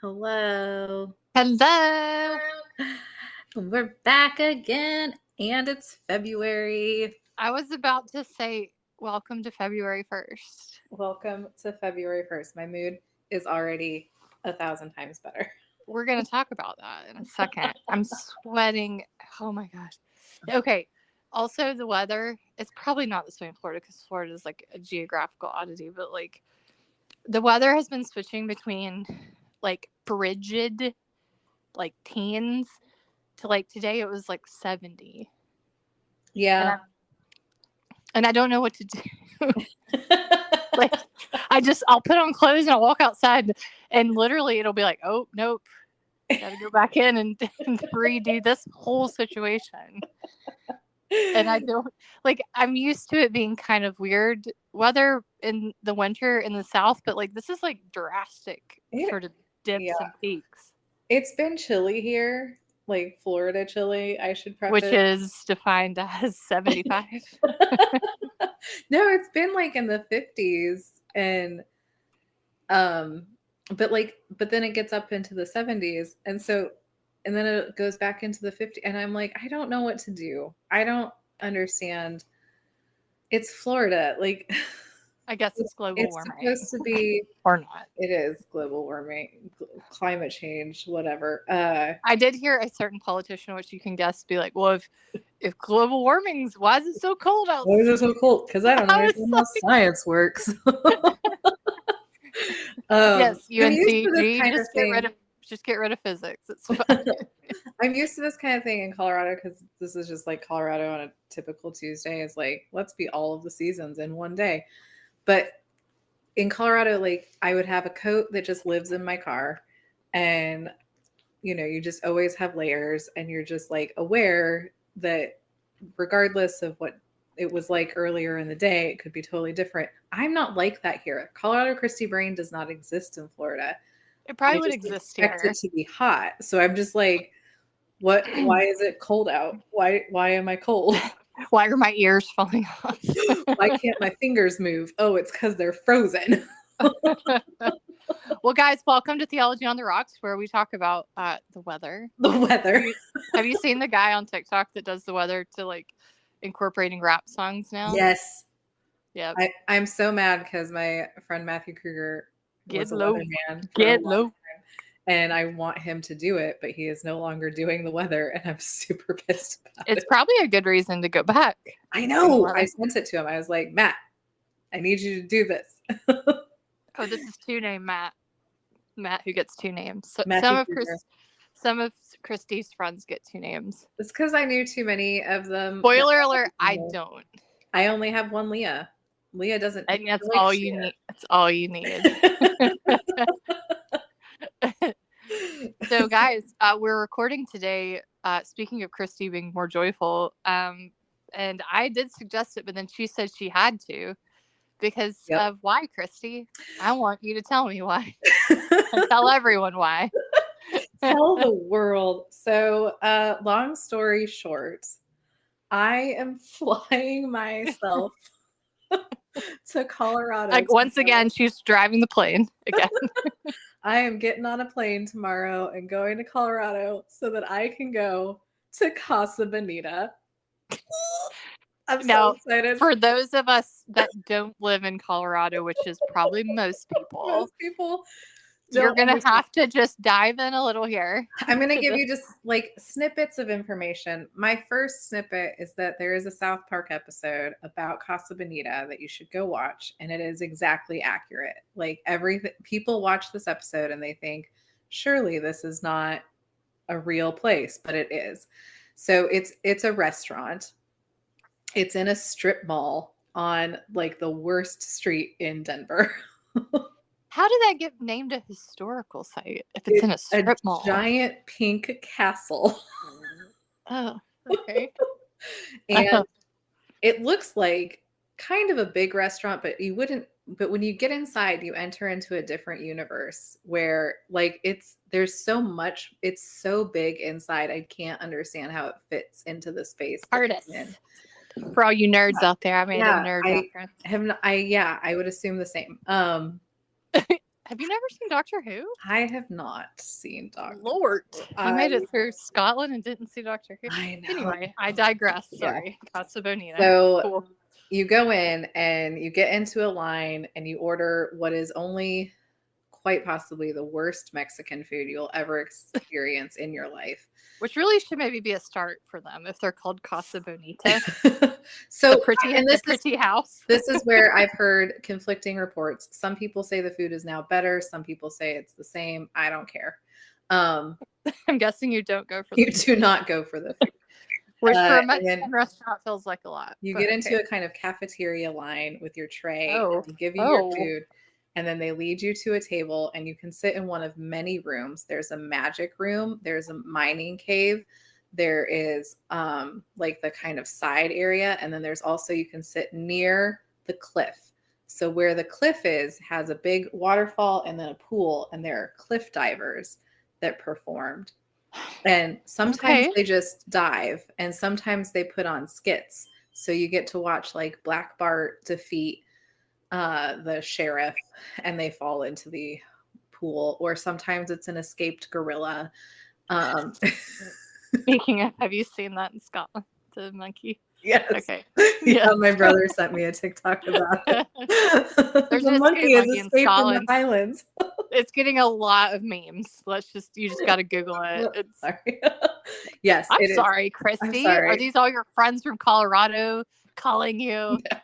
Hello. Hello. We're back again, and it's February. I was about to say welcome to February 1st. Welcome to February 1st. My mood is already 1,000 times better. We're going to talk about that in a second. I'm sweating. Oh my gosh. Okay. Also, the weather, it's probably not this way in Florida because Florida is like a geographical oddity, but like the weather has been switching between like frigid, like teens to like today it was like 70. Yeah. And I don't know what to do. Like, I'll put on clothes and I'll walk outside and literally it'll be like, oh, nope. Got to go back in and redo this whole situation. And I don't, like, I'm used to it being kind of weird weather in the winter in the South, but like, this is like drastic sort of dips and peaks. It's been chilly here, like Florida chilly, I should preface. Which is defined as 75. No, it's been like in the 50s and but then it gets up into the 70s and then it goes back into the 50s and I'm like, I don't know what to do. I don't understand. It's Florida. Like, I guess it's global warming. It's supposed to be or not. It is global warming, climate change, whatever. I did hear a certain politician, which you can guess, be like, well, if global warming's, why is it so cold outside? Why is it so cold? Because I don't understand how science works. Yes, UNCG, just get rid of physics. It's fine. I'm used to this kind of thing in Colorado because this is just like Colorado on a typical Tuesday. Is like, let's be all of the seasons in one day. But in Colorado, like, I would have a coat that just lives in my car, and you just always have layers, and you're just like aware that regardless of what it was like earlier in the day, it could be totally different. I'm not like that here. Colorado Christy Brain does not exist in Florida. It probably would exist here. It to be hot, so I'm just like, what? Why is it cold out? Why am I cold? Why are my ears falling off? Why can't my fingers move? Oh, it's because they're frozen. Well, guys, welcome to Theology on the Rocks, where we talk about the weather. The weather. Have you seen the guy on TikTok that does the weather to like incorporating rap songs now? Yes. Yeah. I'm so mad because my friend Matthew Kruger was a weatherman. Get low. And I want him to do it, but he is no longer doing the weather, and I'm super pissed about It's probably a good reason to go back. I know. I sent it to him. I was like, Matt, I need you to do this. Oh, this is two-name Matt. Matt, who gets two names. So some of Christy's friends get two names. It's because I knew too many of them. Spoiler alert, I don't. I only have one Leah. Leah doesn't. And that's all you need. That's all you need. So, guys, we're recording today. Speaking of Christy being more joyful, and I did suggest it, but then she said she had to because of why, Christy? I want you to tell me why. And tell everyone why. Tell the world. So, long story short, I am flying myself to Colorado. Like, once again, she's driving the plane again. I am getting on a plane tomorrow and going to Colorado so that I can go to Casa Bonita. I'm so excited. For those of us that don't live in Colorado, which is probably most people, you're going to have to just dive in a little here. I'm going to give you just like snippets of information. My first snippet is that there is a South Park episode about Casa Bonita that you should go watch, and it is exactly accurate. Like, people watch this episode and they think, surely this is not a real place, but it is. So it's a restaurant. It's in a strip mall on like the worst street in Denver. How did that get named a historical site if it's in a strip mall? Giant pink castle. Oh, okay. And it looks like kind of a big restaurant, but when you get inside, you enter into a different universe where like there's so much, it's so big inside. I can't understand how it fits into the space. Artists. For all you nerds out there, I made a nerd reference. I would assume the same. Have you never seen Doctor Who? I have not seen Doctor. Lord, you made I it through Scotland and didn't see Doctor Who. I know. Anyway, I digress. Yeah. Sorry, Casa Bonita. So Cool. you go in and you get into a line and you order what is only quite possibly the worst Mexican food you'll ever experience in your life. Which really should maybe be a start for them if they're called Casa Bonita. So the pretty house. This is where I've heard conflicting reports. Some people say the food is now better. Some people say it's the same. I don't care. I'm guessing you don't go for You do not go for the food. Which for a Mexican restaurant feels like a lot. You get into a kind of cafeteria line with your tray. Oh. They give you your food. And then they lead you to a table and you can sit in one of many rooms. There's a magic room. There's a mining cave. There is like the kind of side area. And then there's also, you can sit near the cliff. So where the cliff is has a big waterfall and then a pool. And there are cliff divers that performed. And sometimes they just dive and sometimes they put on skits. So you get to watch like Black Bart defeat the sheriff and they fall into the pool, or sometimes it's an escaped gorilla. Speaking of, have you seen that in Scotland, the monkey? Yes. Okay. Yeah, my brother sent me a TikTok about it. There's the an monkey escape is monkey in escaped from the Scotland. Highlands. It's getting a lot of memes. You just got to Google it. It's, sorry. Yes. I'm sorry, Christy. sorry. Are these all your friends from Colorado calling you? No.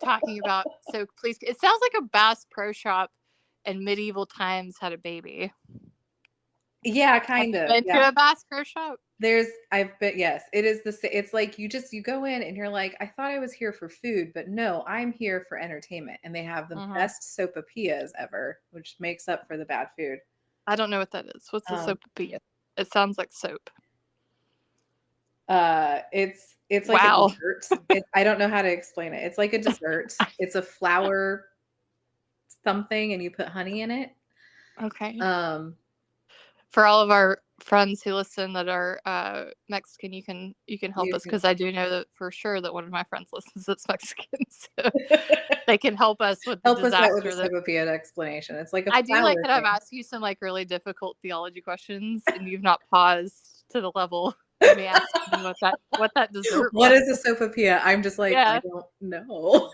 Talking about, so please, it sounds like a Bass Pro Shop in medieval times had a baby. Yeah, kind of. Been to a Bass Pro Shop? I've been, yes, it is it's like you go in and you're like, I thought I was here for food, but no, I'm here for entertainment. And they have the best sopapillas ever, which makes up for the bad food. I don't know what that is. What's a sopapilla? It sounds like soap. It's like a dessert. I don't know how to explain it. It's like a dessert. It's a flour something and you put honey in it. Okay. For all of our friends who listen that are Mexican, you can help us, because I do know that for sure that one of my friends listens that's Mexican, so they can help us with the disaster. Help us out with the sopapilla explanation. It's like I do like that I've asked you some like really difficult theology questions and you've not paused to the level of me asking what that dessert was. What is a sopapilla? I'm just like, I don't know.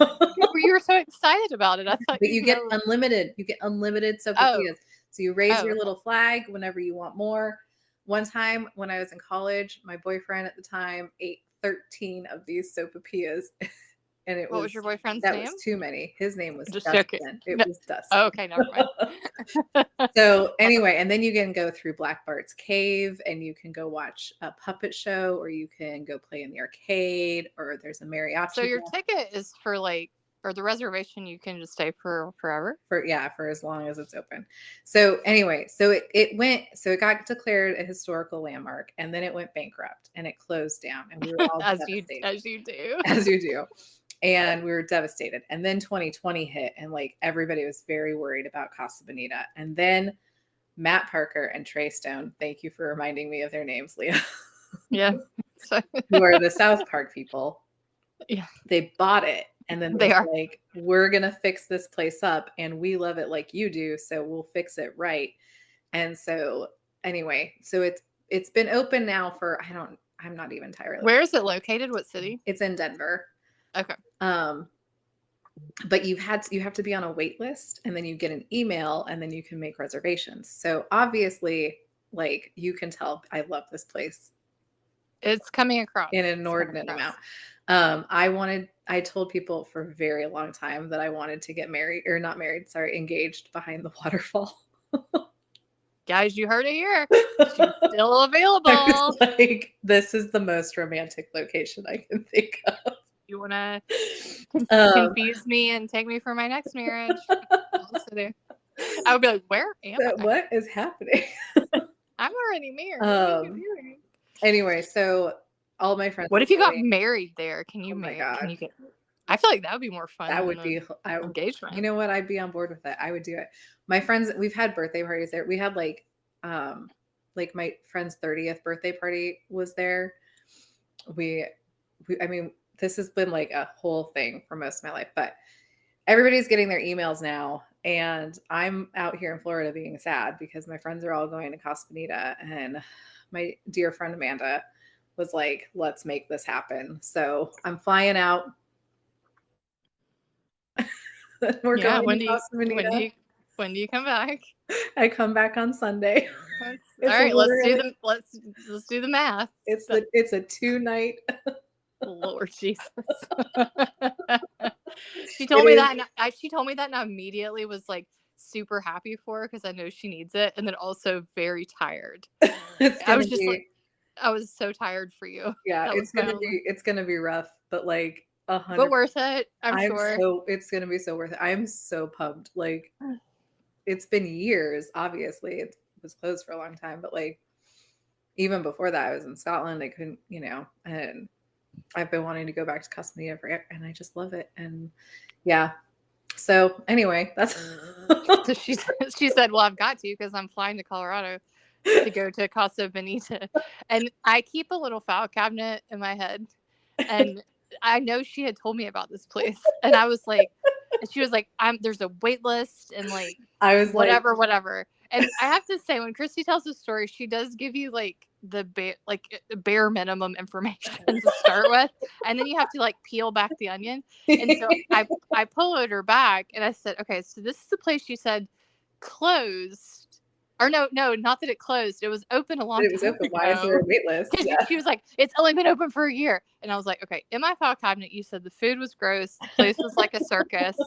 You were so excited about it. I thought, but you get unlimited. You get unlimited sopapillas. So you raise your little flag whenever you want more. One time when I was in college, my boyfriend at the time ate 13 of these sopapillas. And what was your boyfriend's name? That was too many. His name was just Dustin. It was Dustin. Oh, okay, never mind. So anyway, and then you can go through Black Bart's cave and you can go watch a puppet show, or you can go play in the arcade, or there's a mariachi. So your ticket is for or the reservation, you can just stay for forever? For as long as it's open. So anyway, so it got declared a historical landmark, and then it went bankrupt and it closed down, and we were all as you do. As you do. And we were devastated. And then 2020 hit, and like everybody was very worried about Casa Bonita. And then Matt Parker and Trey Stone, thank you for reminding me of their names, Leah. Yeah. Who are the South Park people. Yeah. They bought it. And then they are like, we're going to fix this place up and we love it like you do. So we'll fix it right. And so anyway, so it's been open now for, I'm not even entirely. Where is it located? What city? It's in Denver. Okay. But you have to be on a wait list, and then you get an email, and then you can make reservations. So obviously, like, you can tell I love this place. It's coming across in an inordinate amount. I told people for a very long time that I wanted to get engaged behind the waterfall. Guys, you heard it here. She's still available. Like, this is the most romantic location I can think of. You want to confuse me and take me for my next marriage? I would be like, where am I? What is happening? I'm already married. Anyway, so all my friends. What if you got married there? Can you marry? Can you get? I feel like that would be more fun. That would be engagement. You know what? I'd be on board with it. I would do it. My friends, we've had birthday parties there. We had like my friend's 30th birthday party was there. I mean, this has been like a whole thing for most of my life, but everybody's getting their emails now And I'm out here in Florida being sad because my friends are all going to Casa Bonita, and my dear friend Amanda was like, let's make this happen. So I'm flying out. We're Yeah. going to Casa Bonita. When do you come back? I come back on Sunday. All right, let's do the math. It's a 2-night. Lord Jesus. She told me that, and she told me that, and I immediately was like super happy for her because I know she needs it, and then also very tired. I was so tired for you. Yeah, it's gonna be rough, but like 100. But worth it, I'm sure. So it's gonna be so worth it. I'm so pumped. Like, it's been years. Obviously, it was closed for a long time, but like even before that, I was in Scotland. I couldn't, and I've been wanting to go back to Casa Bonita forever, and I just love it. And yeah. So anyway, that's so she said, well, I've got to because I'm flying to Colorado to go to Casa Bonita. And I keep a little file cabinet in my head. And I know she had told me about this place. And I was like, and she was like, there's a wait list and like I was whatever. And I have to say, when Christy tells the story, she does give you like the bare minimum information to start with, and then you have to like peel back the onion. And so I pulled her back, and I said, okay, so this is the place you said closed. Or no, not that it closed. It was open a long time ago. It was open. Why is there a wait list? Yeah. She was like, it's only been open for a year. And I was like, okay, in my file cabinet, you said the food was gross. The place was like a circus.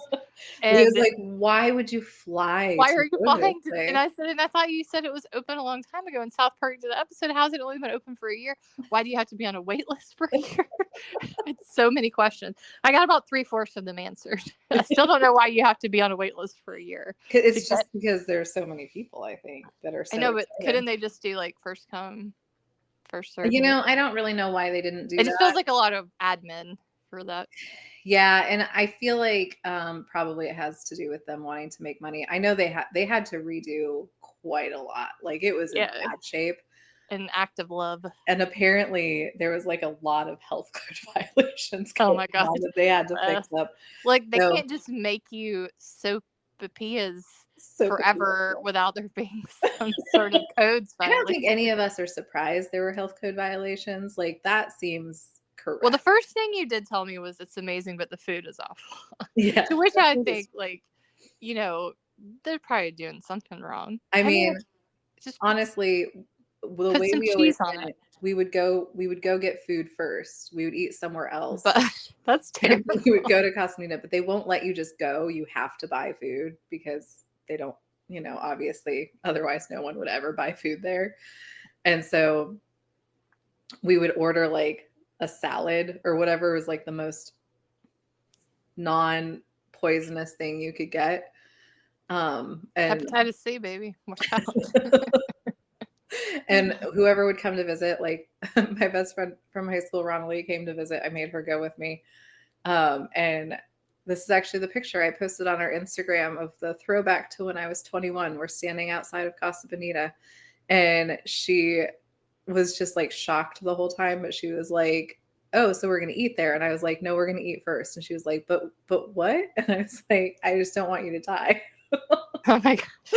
And he was like, why would you fly? Why are you flying? And I said, and I thought you said it was open a long time ago in South Park. Did the episode, how's it only been open for a year? Why do you have to be on a wait list for a year? It's so many questions. I got about 3/4 of them answered. I still don't know why you have to be on a wait list for a year. It's just because there's so many people, I think, that are so I know, but excited. couldn't they just do like first come, first serve? I don't really know why they didn't do that. It just feels like a lot of admin for that. Yeah, and I feel like probably it has to do with them wanting to make money. I know they had to redo quite a lot. Like, it was in bad shape. An act of love. And apparently there was like a lot of health code violations. Oh my God. That they had to fix up. Like, they can't just make you sopapillas forever without there being some sort of codes violation. I don't think any of us are surprised there were health code violations. Like, that seems correct. Well, the first thing you did tell me was it's amazing, but the food is awful. Yeah. To which I think, like, they're probably doing something wrong. I mean, just honestly, the way we always did it, we would go get food first. We would eat somewhere else. But that's terrible. We would go to Casa Bonita, but they won't let you just go. You have to buy food because they don't, obviously, otherwise no one would ever buy food there. And so we would order like a salad or whatever was like the most non-poisonous thing you could get. And hepatitis C, baby. Watch out. And whoever would come to visit, like my best friend from high school, Ronald, came to visit. I made her go with me. And this is actually the picture I posted on our Instagram of the throwback to when I was 21. We're standing outside of Casa Bonita, and she was just like shocked the whole time, but she was like, oh, so we're going to eat there. And I was like, no, we're going to eat first. And she was like, but what? And I was like, I just don't want you to die. Oh my gosh.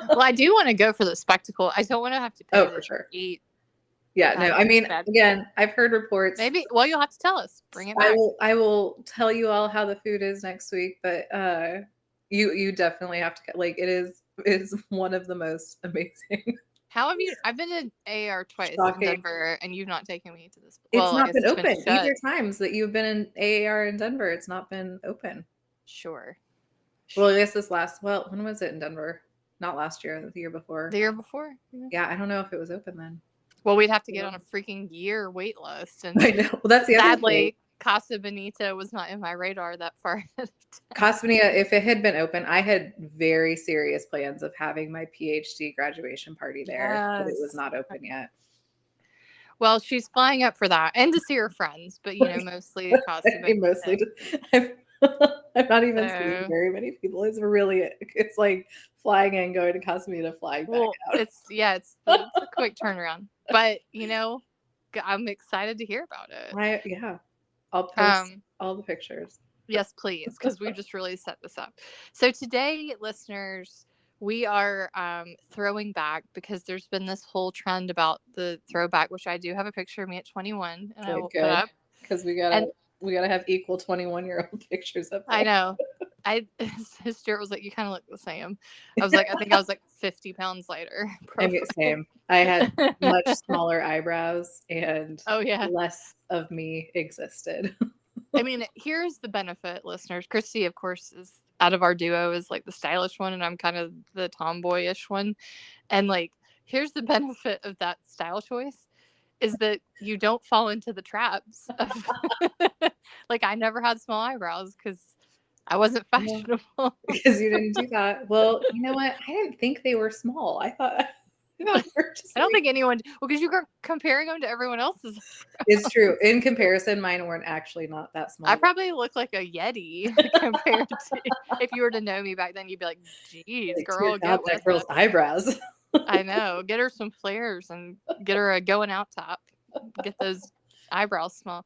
Well, I do want to go for the spectacle. I don't want to have to pay for sure. Eat. Yeah, no, I mean, again, I've heard reports. Maybe, well, you'll have to tell us. Bring it back. I will tell you all how the food is next week, but you definitely have to, like, it is one of the most amazing. How have you? I've been to AAR twice in Denver, and you've not taken me to this. It's not been open. Either times that you've been in AAR in Denver, it's not been open. Sure. Well, I guess when was it in Denver? Not last year, the year before. The year before. Yeah, I don't know if it was open then. Well, we'd have to get on a freaking year wait list. And I know. Well, that's the other thing. Casa Bonita was not in my radar that far. Casa Bonita, if it had been open, I had very serious plans of having my PhD graduation party there, but it was not open yet. Well, she's flying up for that and to see her friends, but mostly Casa Bonita. I'm not even seeing very many people. It's like flying in, going to Casa Bonita, flying back out. It's a quick turnaround, but I'm excited to hear about it. I'll post all the pictures. Yes, please, because we just really set this up. So today, listeners, we are throwing back because there's been this whole trend about the throwback, which I do have a picture of me at 21, and I will put up. Because we And gotta have equal 21-year-old pictures up there. I know. Stuart was like, "You kind of look the same." I was like, "I think I was like 50 pounds lighter." I mean, same. I had much smaller eyebrows and Oh yeah. less of me existed. I mean, here's the benefit, listeners. Christy, of course, is out of our duo is like the stylish one, and I'm kind of the tomboyish one. And like, here's the benefit of that style choice is that you don't fall into the traps of like I never had small eyebrows because I wasn't fashionable. Because you didn't do that. Well, you know what? I didn't think they were small. I thought they were just I don't think anyone because you were comparing them to everyone else's. It's true. In comparison, mine weren't actually not that small. I probably look like a Yeti compared to if you were to know me back then, you'd be like, "Geez, Like, girl, dear God, get that with girl's it." eyebrows. I know. Get her some flares and get her a going out top. Get those eyebrows small.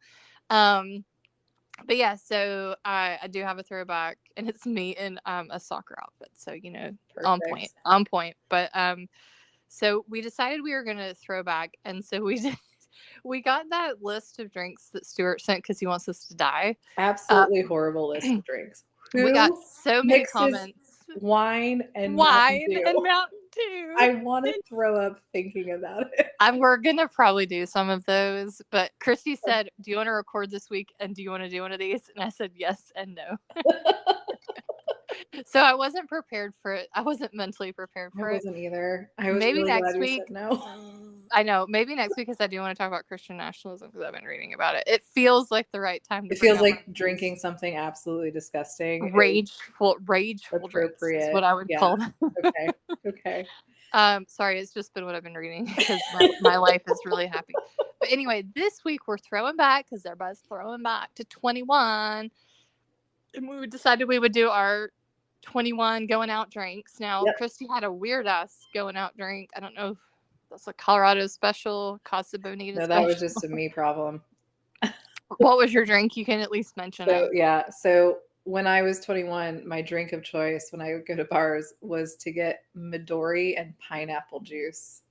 But yeah, so I do have a throwback, and it's me in a soccer outfit. So Perfect. on point. But so we decided we were gonna throw back, and so we did. We got that list of drinks that Stuart sent because he wants us to die. Absolutely horrible list of drinks. We got so many mixes comments. Wine and Wine Mountain Dew? and Mountain Dew. I want to throw up thinking about it. We're gonna probably do some of those, but Christy said, "Do you want to record this week? And do you want to do one of these?" And I said yes and no. So I wasn't prepared for it. I wasn't mentally prepared for I it. wasn't either. I was Maybe really next glad you week. said no. I know. Maybe next week, because I do want to talk about Christian nationalism because I've been reading about it. It feels like the right time to. It feels like drinking something absolutely disgusting. Rageful drinks is what I would call them. Okay. Sorry, it's just been what I've been reading because my life is really happy. But anyway, this week we're throwing back because everybody's throwing back to 21. And we decided we would do our 21 going out drinks. Now, Christy had a weird ass going out drink. I don't know if that's a Colorado special, Casa Bonita No, special. that was just a me problem. What was your drink? You can at least mention it. Yeah. So when I was 21, my drink of choice when I would go to bars was to get Midori and pineapple juice.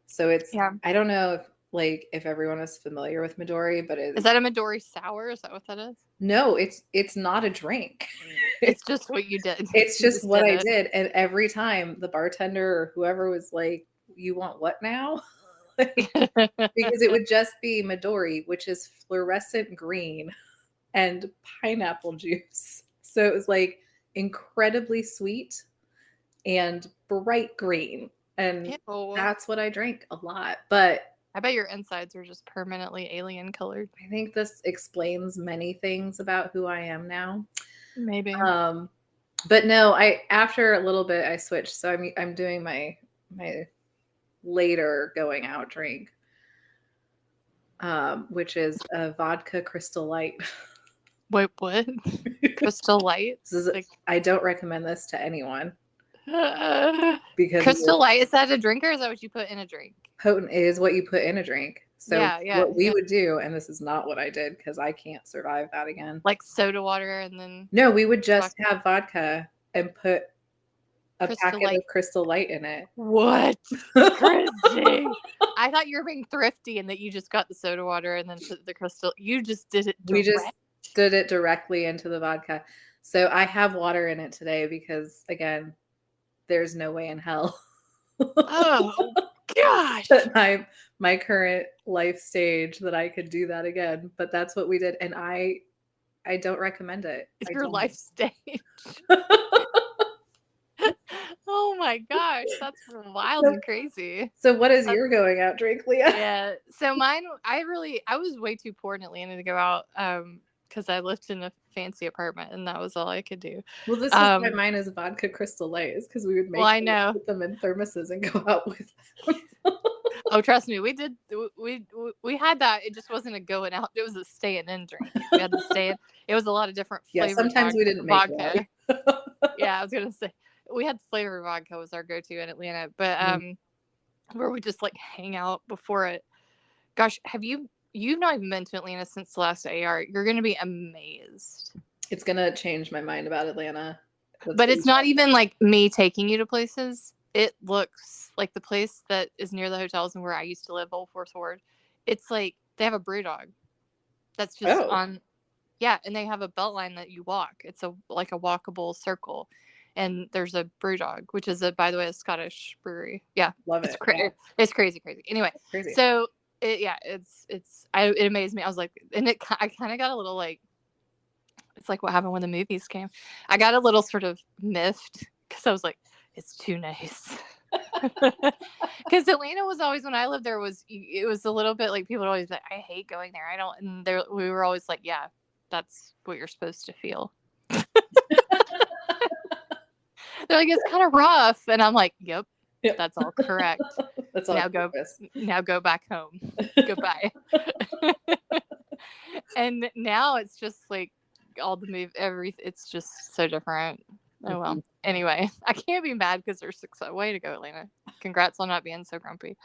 So it's, I don't know if everyone is familiar with Midori, but is that a Midori sour? Is that what that is? No, it's not a drink. It's just what you did. It's just what I did. And every time the bartender or whoever was like, "You want what now?" Because it would just be Midori, which is fluorescent green, and pineapple juice. So it was like incredibly sweet and bright green. And that's what I drank a lot. But I bet your insides are just permanently alien colored. I think this explains many things about who I am now. Maybe. But no, after a little bit I switched. So I'm doing my later going out drink, which is a vodka Crystal Light. Wait, what? Crystal Light? I don't recommend this to anyone. Because Crystal Light, is that a drink or is that what you put in a drink? Potent is what you put in a drink. So what we would do, and this is not what I did because I can't survive that again. Like soda water and then. No, we would just have vodka and put a packet of Crystal Light in it. What? Crazy. I thought you were being thrifty and that you just got the soda water and then put the crystal. You just did it direct. We just did it directly into the vodka. So I have water in it today because, again, there's no way in hell. Oh, gosh. At my current life stage that I could do that again. But that's what we did. And I don't recommend it. It's your life stage. Oh my gosh, that's wild and crazy. So what is your going out drink, Leah? Yeah, so mine, I was way too poor in Atlanta to go out because I lived in a fancy apartment and that was all I could do. Well, this is why mine is vodka Crystal Light, is because we would put them in thermoses and go out with them. Oh, trust me, we did. We had that. It just wasn't a going out. It was a staying in drink. We had to stay in. It was a lot of different flavors. Yeah, sometimes we didn't make vodka. Yeah, I was gonna say we had flavored vodka was our go-to in Atlanta, but where we just like hang out before it. Gosh, have you you've not even been to Atlanta since the last AR. You're going to be amazed. It's going to change my mind about Atlanta. But it's not even like me taking you to places. It looks like the place that is near the hotels and where I used to live, Old Fourth Ward. It's like they have a brew dog that's just on. Yeah, and they have a belt line that you walk. It's like a walkable circle. And there's a brew dog, which is by the way, a Scottish brewery. Yeah. Love it. It's crazy. Anyway, crazy. So it amazed me. I was like, and I kind of got a little like, it's like what happened when the movies came. I got a little sort of miffed because I was like, it's too nice. Because Atlanta was always, when I lived there, it was a little bit like people would always be like, I hate going there. I don't, and we were always like, yeah, that's what you're supposed to feel. They're like, it's kind of rough, and I'm like, yep. That's all correct. That's all. Now go back home. Goodbye. And now it's just like all the it's just so different. Oh well. Anyway, I can't be mad because there's success. Way to go, Atlanta. Congrats on not being so grumpy.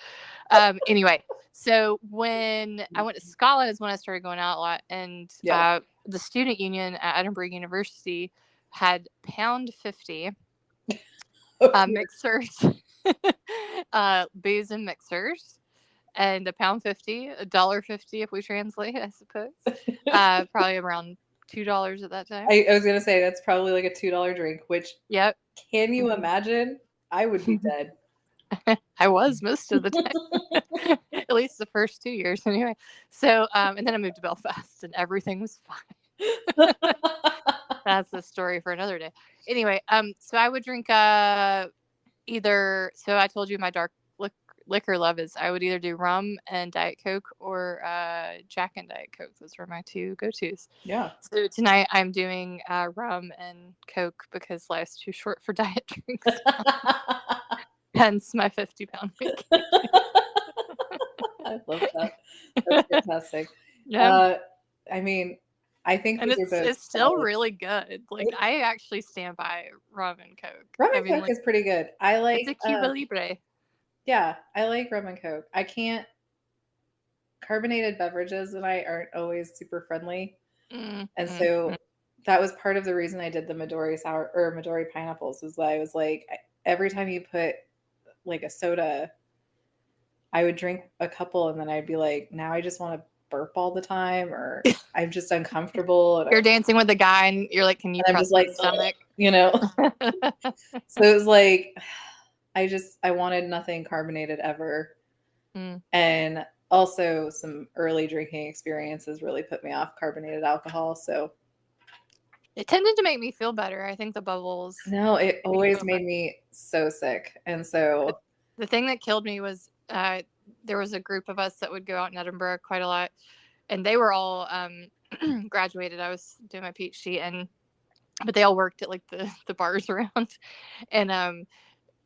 Anyway, so when I went to Scotland is when I started going out a lot, and the student union at Edinburgh University had £1.50 mixers, booze and mixers, and £1.50, $1.50 if we translate, I suppose. Probably around $2 at that time. I was gonna say that's probably like a $2 drink. Which, can you imagine? I would be dead. I was most of the time, at least the first 2 years, anyway. So, and then I moved to Belfast, and everything was fine. That's a story for another day. Anyway, so I would drink either. So I told you my dark liquor love is I would either do rum and Diet Coke or Jack and Diet Coke. Those were my two go-tos. Yeah. So tonight I'm doing rum and Coke because life's too short for diet drinks. Hence my 50-pound week. I love that. That's fantastic. Yeah. I mean, I think it's still really good. Like I actually stand by rum and Coke. Rum and Coke is pretty good. I like it's a Cuba Libre. Yeah, I like rum and Coke. I can't. Carbonated beverages and I aren't always super friendly, and so that was part of the reason I did the Midori sour or Midori pineapples. Was that I was like, every time you put like a soda, I would drink a couple and then I'd be like, now I just want to burp all the time, or I'm just uncomfortable. And you're dancing with a guy and you're like, can you press my stomach? You know. So it was like, I wanted nothing carbonated ever. And also some early drinking experiences really put me off carbonated alcohol. So it tended to make me feel better. I think the bubbles. No, it always made me so sick. And so the thing that killed me was there was a group of us that would go out in Edinburgh quite a lot, and they were all graduated. I was doing my PhD, but they all worked at like the bars around, and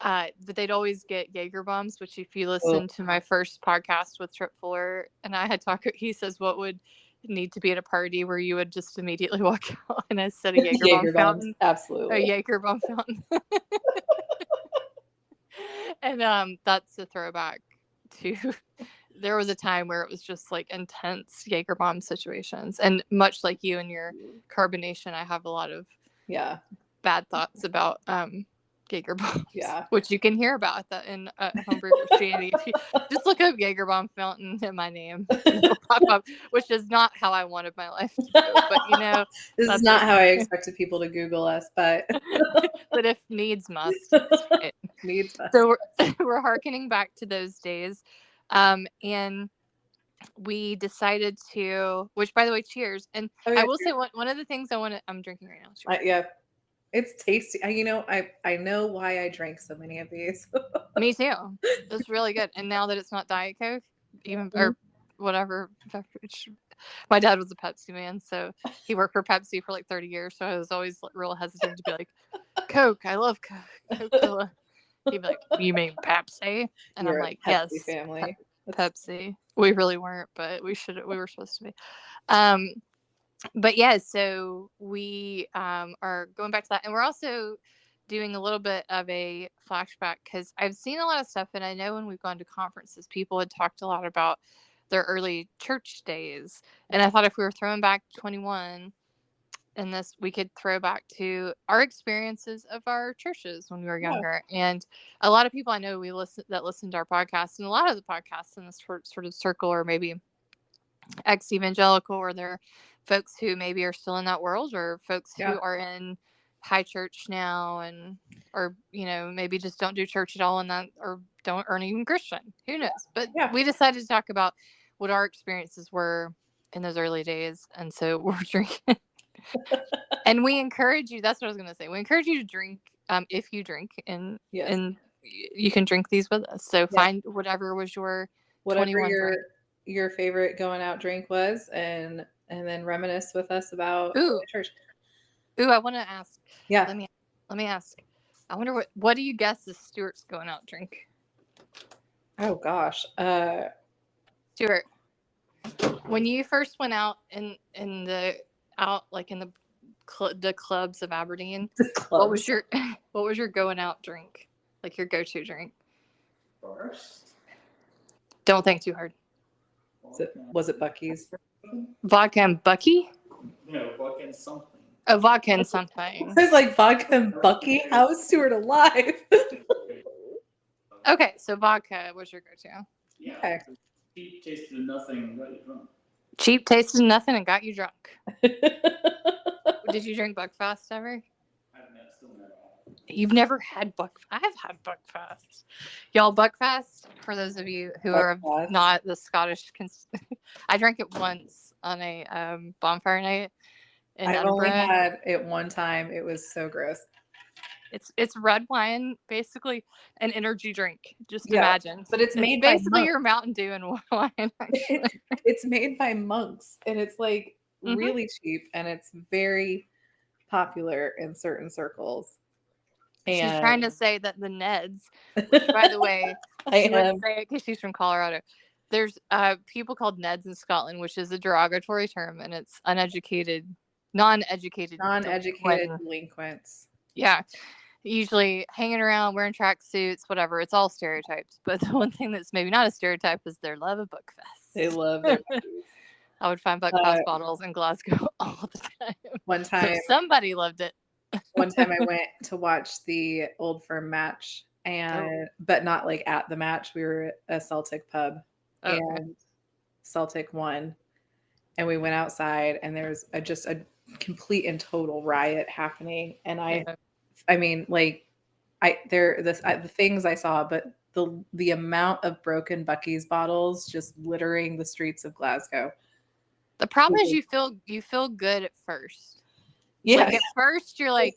but they'd always get Jaeger bombs, which if you listen to my first podcast with Trip Fuller and I had talked, he says, what would need to be at a party where you would just immediately walk out and I said a Jaeger bomb fountain. Absolutely. A Jaeger bomb fountain. And that's a throwback to, there was a time where it was just like intense Jaeger bomb situations. And much like you and your carbonation, I have a lot of bad thoughts about Jaeger bombs, which you can hear about that in Homebrew Christianity. If you just look up Jaeger bomb fountain in my name, it'll pop up, which is not how I wanted my life to go. But you know, this is not how I expected people to Google us, but but if needs must, right? Needs must. So we're hearkening back to those days, and we decided to. Which, by the way, cheers! And I will say one of the things I'm drinking right now. It's tasty. You know, I know why I drank so many of these. Me too. It's really good. And now that it's not Diet Coke, even or whatever beverage. My dad was a Pepsi man, so he worked for Pepsi for like 30 years. So I was always like, real hesitant to be like, Coke. I love Coke. Coca-Cola. He'd be like, you mean Pepsi? And I'm like, yes, family. Pepsi. We really weren't, but we were supposed to be. But yeah, so we are going back to that, and we're also doing a little bit of a flashback because I've seen a lot of stuff, and I know when we've gone to conferences, people had talked a lot about their early church days. And I thought if we were throwing back 21 in this, we could throw back to our experiences of our churches when we were younger. And a lot of people I know that listen to our podcast, and a lot of the podcasts in this sort of circle are maybe ex-evangelical, or they're folks who maybe are still in that world, or folks who are in high church now, and or maybe just don't do church at all, and that, or aren't even Christian. Who knows? But we decided to talk about what our experiences were in those early days, and so we're drinking. And we encourage you. That's what I was going to say. We encourage you to drink if you drink, and you can drink these with us. So find whatever was your 21 your favorite going out drink was, and then reminisce with us about church. Ooh, I want to ask. Yeah. Let me ask. I wonder what do you guess is Stuart's going out drink? Oh gosh. Stuart, when you first went out in the clubs of Aberdeen, what was your going out drink? Like your go-to drink? First. Don't think too hard. Was it Buc-ee's? Vodka and Bucky? No, vodka and something. Oh, vodka and something. I was like, vodka and Buc-ee? How is Stuart alive? Okay, so vodka was your go-to. Yeah. Okay. Cheap, tasted of nothing, and got you drunk. Cheap, tasted nothing, and got you drunk. Did you drink Buckfast ever? Still never had. You've never had I've had Buckfast. Y'all, Buckfast, for those of you who are not the Scottish, I drank it once on a bonfire night in Edinburgh. only had it one time. It was so gross. It's red wine, basically an energy drink. Just imagine. But it's made basically by your Mountain Dew and wine. It's made by monks, and it's like really cheap, and it's very popular in certain circles. And she's trying to say that the Neds, which, by the way, she wouldn't say it because she's from Colorado. There's people called Neds in Scotland, which is a derogatory term, and it's non-educated delinquents. Yeah. Usually hanging around, wearing tracksuits, whatever. It's all stereotypes. But the one thing that's maybe not a stereotype is their love of Buckfast. They love their I would find Buckfast bottles in Glasgow all the time. One time. So somebody loved it. One time I went to watch the Old Firm match, but not like at the match. We were at a Celtic pub, and Celtic won. And we went outside, and there was just a complete and total riot happening. And the things I saw, but the amount of broken Buc-ee's bottles just littering the streets of Glasgow. The problem is you feel good at first. Yeah. Like at first you're like,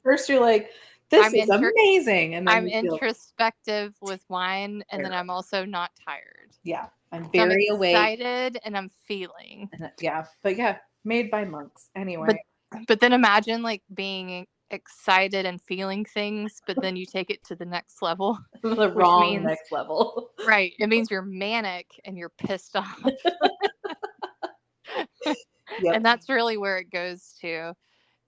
this is amazing. And then I'm introspective with wine, and then I'm also not tired. Yeah. I'm very excited and I'm feeling. Made by monks. Anyway. But then imagine like being excited and feeling things, but then you take it to the next level. Next level. Right. It means you're manic and you're pissed off. Yep. And that's really where it goes to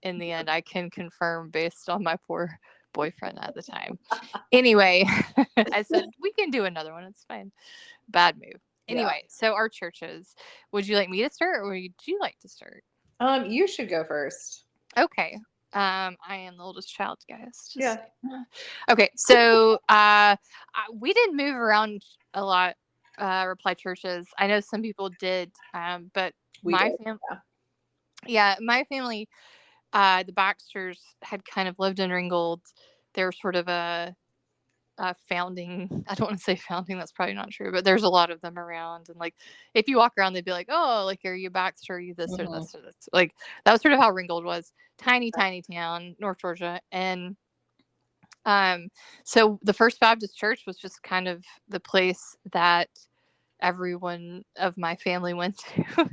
in the end. I can confirm based on my poor boyfriend at the time. Anyway, I said, we can do another one. It's fine. Bad move. Anyway, so our churches. Would you like me to start, or would you like to start? You should go first. Okay. I am the oldest child, guys. Okay. So we didn't move around a lot, Reply churches. I know some people did, but my family, the Baxters had kind of lived in Ringgold. They were sort of a founding. I don't want to say founding. That's probably not true, but there's a lot of them around. And like, if you walk around, they'd be like, "Oh, like, are you Baxter? Are you this or this or this?" Like, that was sort of how Ringgold was. Tiny town, North Georgia. And so the First Baptist Church was just kind of the place that everyone of my family went to.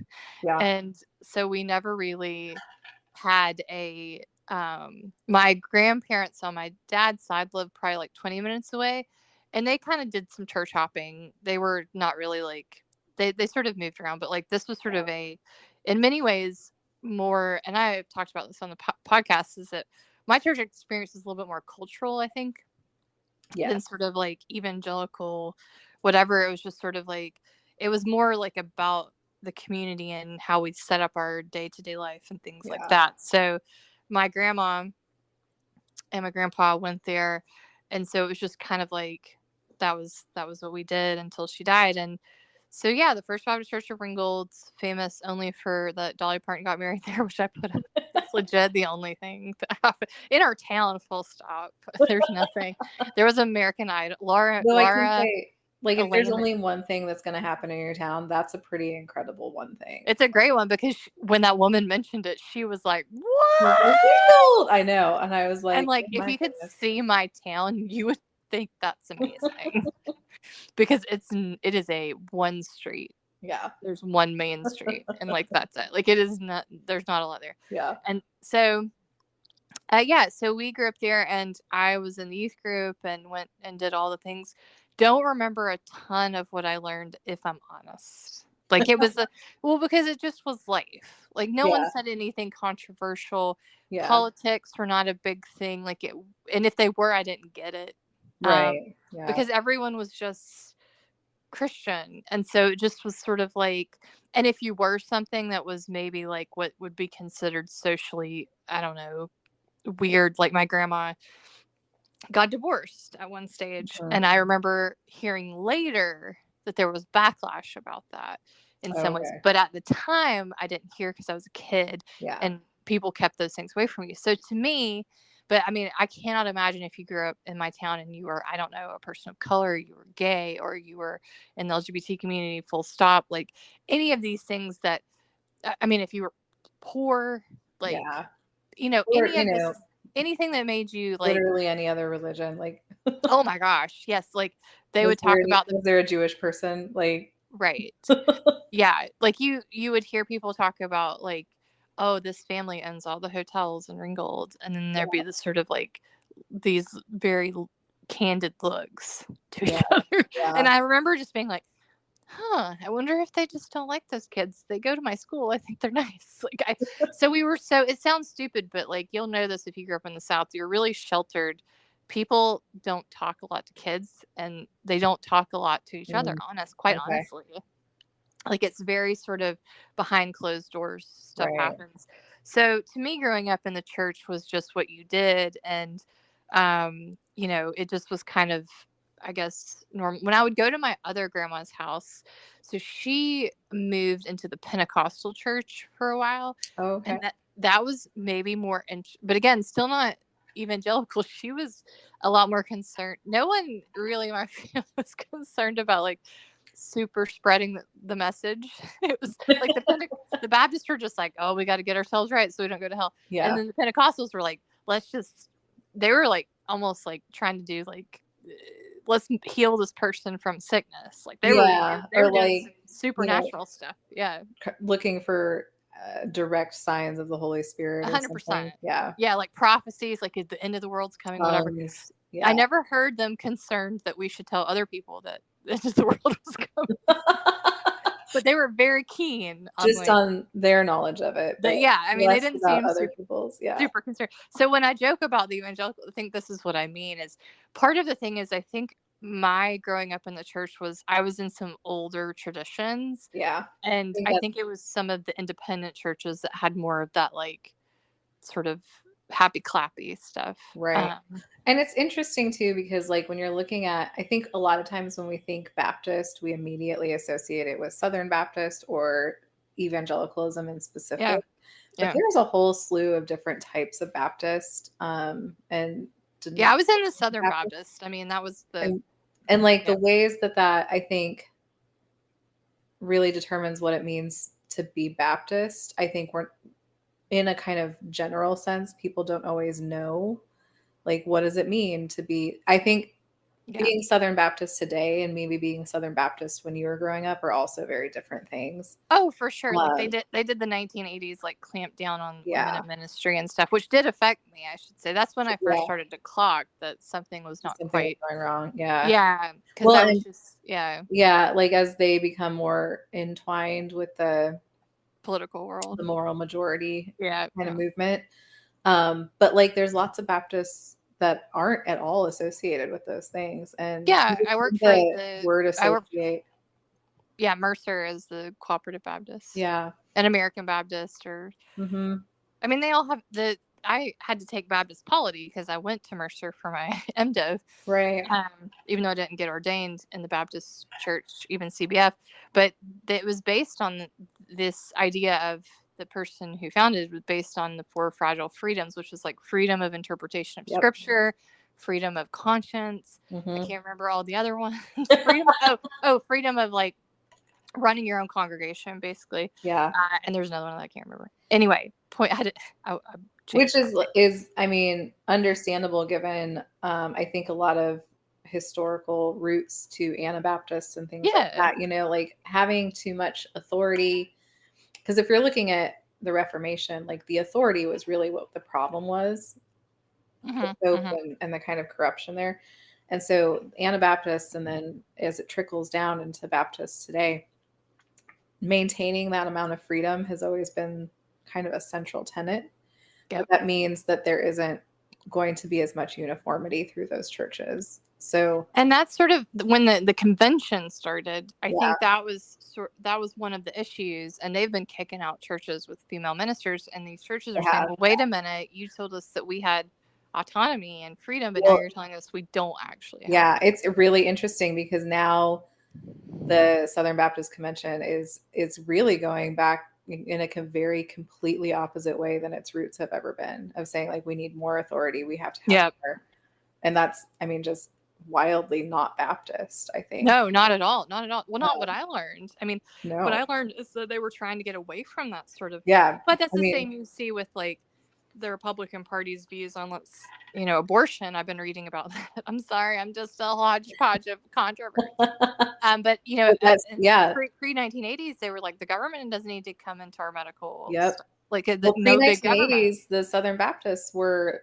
And so we never really had a my grandparents on my dad's side lived probably like 20 minutes away, and they kind of did some church hopping. They were not really like they sort of moved around, but like this was sort of in many ways more, and I talked about this on the podcast, is that my church experience is a little bit more cultural, I think, than sort of like evangelical, whatever. It was just sort of like, it was more like about the community and how we set up our day-to-day life and things like Yeah. that. So my grandma and my grandpa went there, and so it was just kind of like that was what we did until she died. And so yeah, the First Baptist Church of Ringgold's famous only for that Dolly Parton got married there, which I put up. That's legit the only thing that happened in our town, full stop. There's nothing. There was American Idol. Laura Well, I can say, like, if there's Elaine- only one thing that's going to happen in your town, that's a pretty incredible one thing. It's a great one because when that woman mentioned it, she was like, She was like, "What?" "Ringgold!" I know, and I was like, And like, "Oh if my you could goodness." see my town, you would think that's amazing because it is a one street. Yeah, There's one main street, and like that's it. Like it is not. There's not a lot there. yeah, And so, yeah. So we grew up there, and I was in the youth group and went and did all the things. Don't remember a ton of what I learned, if I'm honest. Like it was well, because it just was life. Like no one Yeah. said anything controversial. yeah, Politics were not a big thing. Like it, and if they were, I didn't get it. right, yeah, Because everyone was just Christian. And so it just was sort of like, and if you were something that was maybe like what would be considered socially, I don't know, weird, like my grandma got divorced at one stage. Mhm. And I remember hearing later that there was backlash about that in some ways. Okay. But at the time, I didn't hear because I was a kid yeah, and people kept those things away from you. So to me, but I mean, I cannot imagine if you grew up in my town and you were, I don't know, a person of color, you were gay, or you were in the LGBT community, full stop, like any of these things that, I mean, if you were poor, like, yeah, you know, or, any of this, anything that made you like, literally any other religion, like, oh my gosh, yes, like they was would talk there about the was there a Jewish person, like, right. Yeah, like you would hear people talk about like, oh, this family owns all the hotels in Ringgold, and then there'd be this sort of like these very candid looks to each Yeah, other. yeah. And I remember just being like, huh, I wonder if they just don't like those kids. They go to my school. I think they're nice. So we were it sounds stupid, but like you'll know this if you grew up in the South, you're really sheltered. People don't talk a lot to kids and they don't talk a lot to each other, quite Okay. honestly. Like it's very sort of behind closed doors stuff Right. happens. So to me, growing up in the church was just what you did. And, you know, it just was kind of, I guess, normal. When I would go to my other grandma's house, so she moved into the Pentecostal church for a while. Oh, okay. And that was maybe more, but again, still not evangelical. She was a lot more concerned. No one really in my family was concerned about like super spreading the message. It was like the Baptists were just like, oh, we got to get ourselves right so we don't go to hell. Yeah. And then the Pentecostals were like, they were like almost like trying to do like, let's heal this person from sickness. Like they Yeah, were or doing like, supernatural stuff. Yeah. looking for direct signs of the Holy Spirit. 100%. Yeah. Yeah. Like prophecies, like the end of the world's coming, whatever. Yeah. I never heard them concerned that we should tell other people that the end of the world was coming. But they were very keen on just on their knowledge of it. Yeah, I mean, they didn't seem other people's. Yeah. super concerned. So when I joke about the evangelical, I think this is what I mean is part of the thing is I think my growing up in the church was I was in some older traditions. Yeah. And I think it was some of the independent churches that had more of that like sort of happy clappy stuff. Right. And it's interesting too, because like when you're looking at, I think a lot of times when we think Baptist, we immediately associate it with Southern Baptist or evangelicalism in specific. Yeah. But there's a whole slew of different types of Baptist. And yeah, I was in the Southern Baptist. I mean, that was and like the ways that I think really determines what it means to be Baptist. I think we're in a kind of general sense, people don't always know, like, what does it mean to be, I think being Southern Baptist today and maybe being Southern Baptist when you were growing up are also very different things. Oh, for sure. Like they did the 1980s, like clamp down on women in ministry and stuff, which did affect me, I should say. That's when I first started to clock that something was not quite going wrong. Yeah. Yeah. Well, I was just, yeah. Like as they become more entwined with the political world, the moral majority kind of movement. But like there's lots of Baptists that aren't at all associated with those things. And I worked for the word associate. Yeah, Mercer is the Cooperative Baptist. Yeah. An American Baptist, or Mm-hmm. I mean, they all have I had to take Baptist polity because I went to Mercer for my MDiv, Right. even though I didn't get ordained in the Baptist church, even CBF. But it was based on this idea of the person who founded it was based on the 4 fragile freedoms, which was like freedom of interpretation of Yep. scripture, freedom of conscience. I Mm-hmm. can't remember all the other ones. Freedom of like running your own congregation, basically. Yeah. And there's another one that I can't remember. Anyway, Which is I mean, understandable given I think a lot of historical roots to Anabaptists and things like that, you know, like having too much authority. Because if you're looking at the Reformation, like the authority was really what the problem was, the Pope and the kind of corruption there. And so Anabaptists, and then as it trickles down into Baptists today, maintaining that amount of freedom has always been kind of a central tenet. Yep. But that means that there isn't going to be as much uniformity through those churches. So, and that's sort of when the convention started. I think that was one of the issues, and they've been kicking out churches with female ministers, and these churches are saying, "Well, wait a minute, you told us that we had autonomy and freedom, but now you're telling us we don't actually." It's really interesting because now the Southern Baptist Convention is really going back in a very completely opposite way than its roots have ever been, of saying like we need more authority, we have to have more. And that's, I mean, just wildly not Baptist, I think. No, not at all. Not at all. Well, not what I learned. I mean, No. what I learned is that they were trying to get away from that sort of. Yeah. But that's the same you see with like the Republican Party's views on, abortion. I've been reading about that. I'm sorry, I'm just a hodgepodge of controversy. But pre 1980s, they were like, the government doesn't need to come into our medical. Yep. Stuff. Like no big government. The Southern Baptists were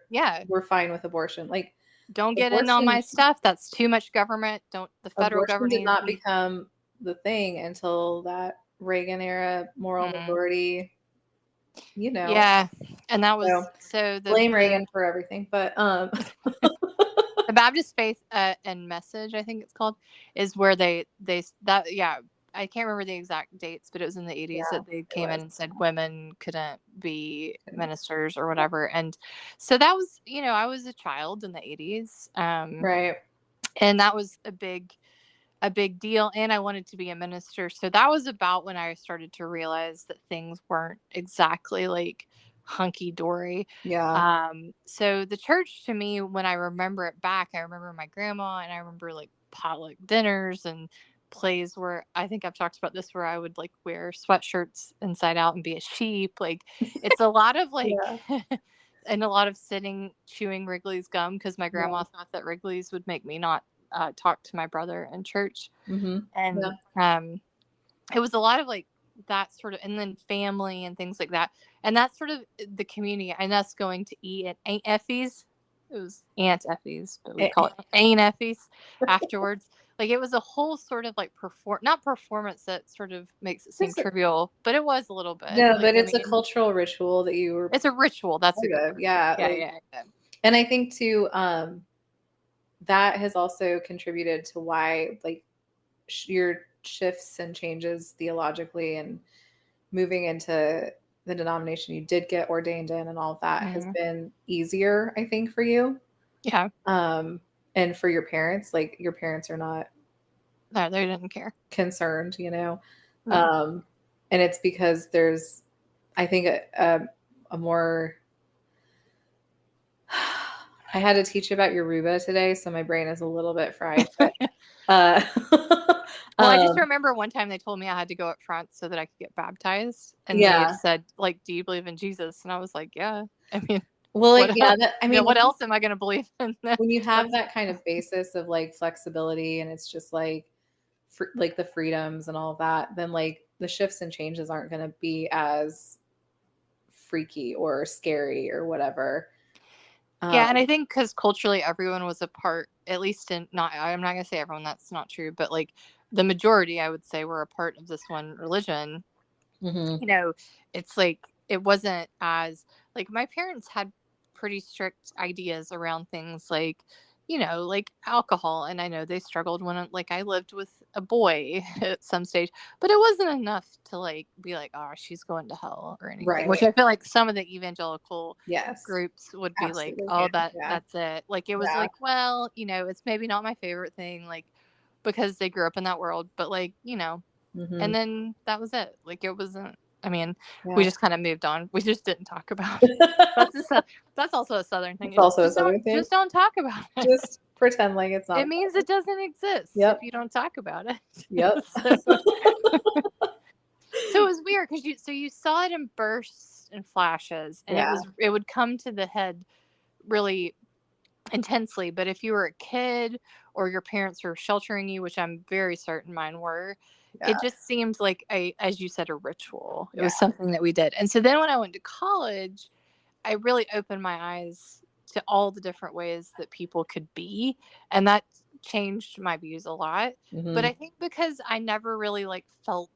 fine with abortion. Like, don't get in on my stuff. That's too much government. Don't the federal government did not become the thing until that Reagan era moral majority. You know. Yeah, and that was so blame Reagan for everything, but the Baptist Faith and Message, I think it's called, is where I can't remember the exact dates, but it was in the 80s that they came in and said women couldn't be ministers or whatever. And so that was, I was a child in the 80s. Right. And that was a big deal. And I wanted to be a minister. So that was about when I started to realize that things weren't exactly like hunky dory. Yeah. So the church, to me, when I remember it back, I remember my grandma, and I remember like potluck dinners and plays where I think I've talked about this, where I would like wear sweatshirts inside out and be a sheep. Like it's a lot of like and a lot of sitting chewing Wrigley's gum, because my grandma thought that Wrigley's would make me not talk to my brother in church. And it was a lot of like that sort of, and then family and things like that, and that's sort of the community, and us going to eat at Aunt Effie's. It was Aunt Effie's, but we call it Aunt Effie's afterwards. Like it was a whole sort of like not performance that sort of makes it seem trivial, but it was a little bit. No, like, but it's a cultural ritual that you were. It's a ritual. That's a good. Yeah. And I think too, that has also contributed to why like your shifts and changes theologically and moving into the denomination you did get ordained in and all of that has been easier, I think, for you. Yeah. And for your parents, like your parents are not. No, they didn't care. Concerned, and it's because there's, I think, a more. I had to teach about Yoruba today, so my brain is a little bit fried. But, well, I just remember one time they told me I had to go up front so that I could get baptized, and they said, like, "Do you believe in Jesus?" And I was like, "Yeah." I mean, well, like, what else am I going to believe in? When you have that kind of basis of like flexibility, and it's just like the freedoms and all of that, then like the shifts and changes aren't going to be as freaky or scary or whatever. Yeah, and I think because culturally everyone was a part, at least I'm not going to say everyone, that's not true, but like the majority, I would say, were a part of this one religion. It's like, it wasn't as, like, my parents had pretty strict ideas around things like, like alcohol. And I know they struggled when, like, I lived with a boy at some stage, but it wasn't enough to like be like, oh, she's going to hell or anything. Which Right. I feel like some of the evangelical Yes. groups would be like, Absolutely. oh, Yeah. that's it. Like it was Yeah. like, well, it's maybe not my favorite thing, like because they grew up in that world, but like, Mhm. and then that was it. Like it wasn't. I mean, Yeah. we just kind of moved on. We just didn't talk about it. That's also a Southern thing. It's also a Just Southern thing. Just don't talk about it. Just pretend like it's not. It means it doesn't exist Yep. if you don't talk about it. Yep. So it was weird because you saw it in bursts and flashes, and Yeah. it would come to the head really intensely. But if you were a kid or your parents were sheltering you, which I'm very certain mine were, Yeah. it just seemed like as you said, a ritual. It was Yeah. something that we did. And so then when I went to college, I really opened my eyes to all the different ways that people could be, and that changed my views a lot. Mhm. But I think because I never really like felt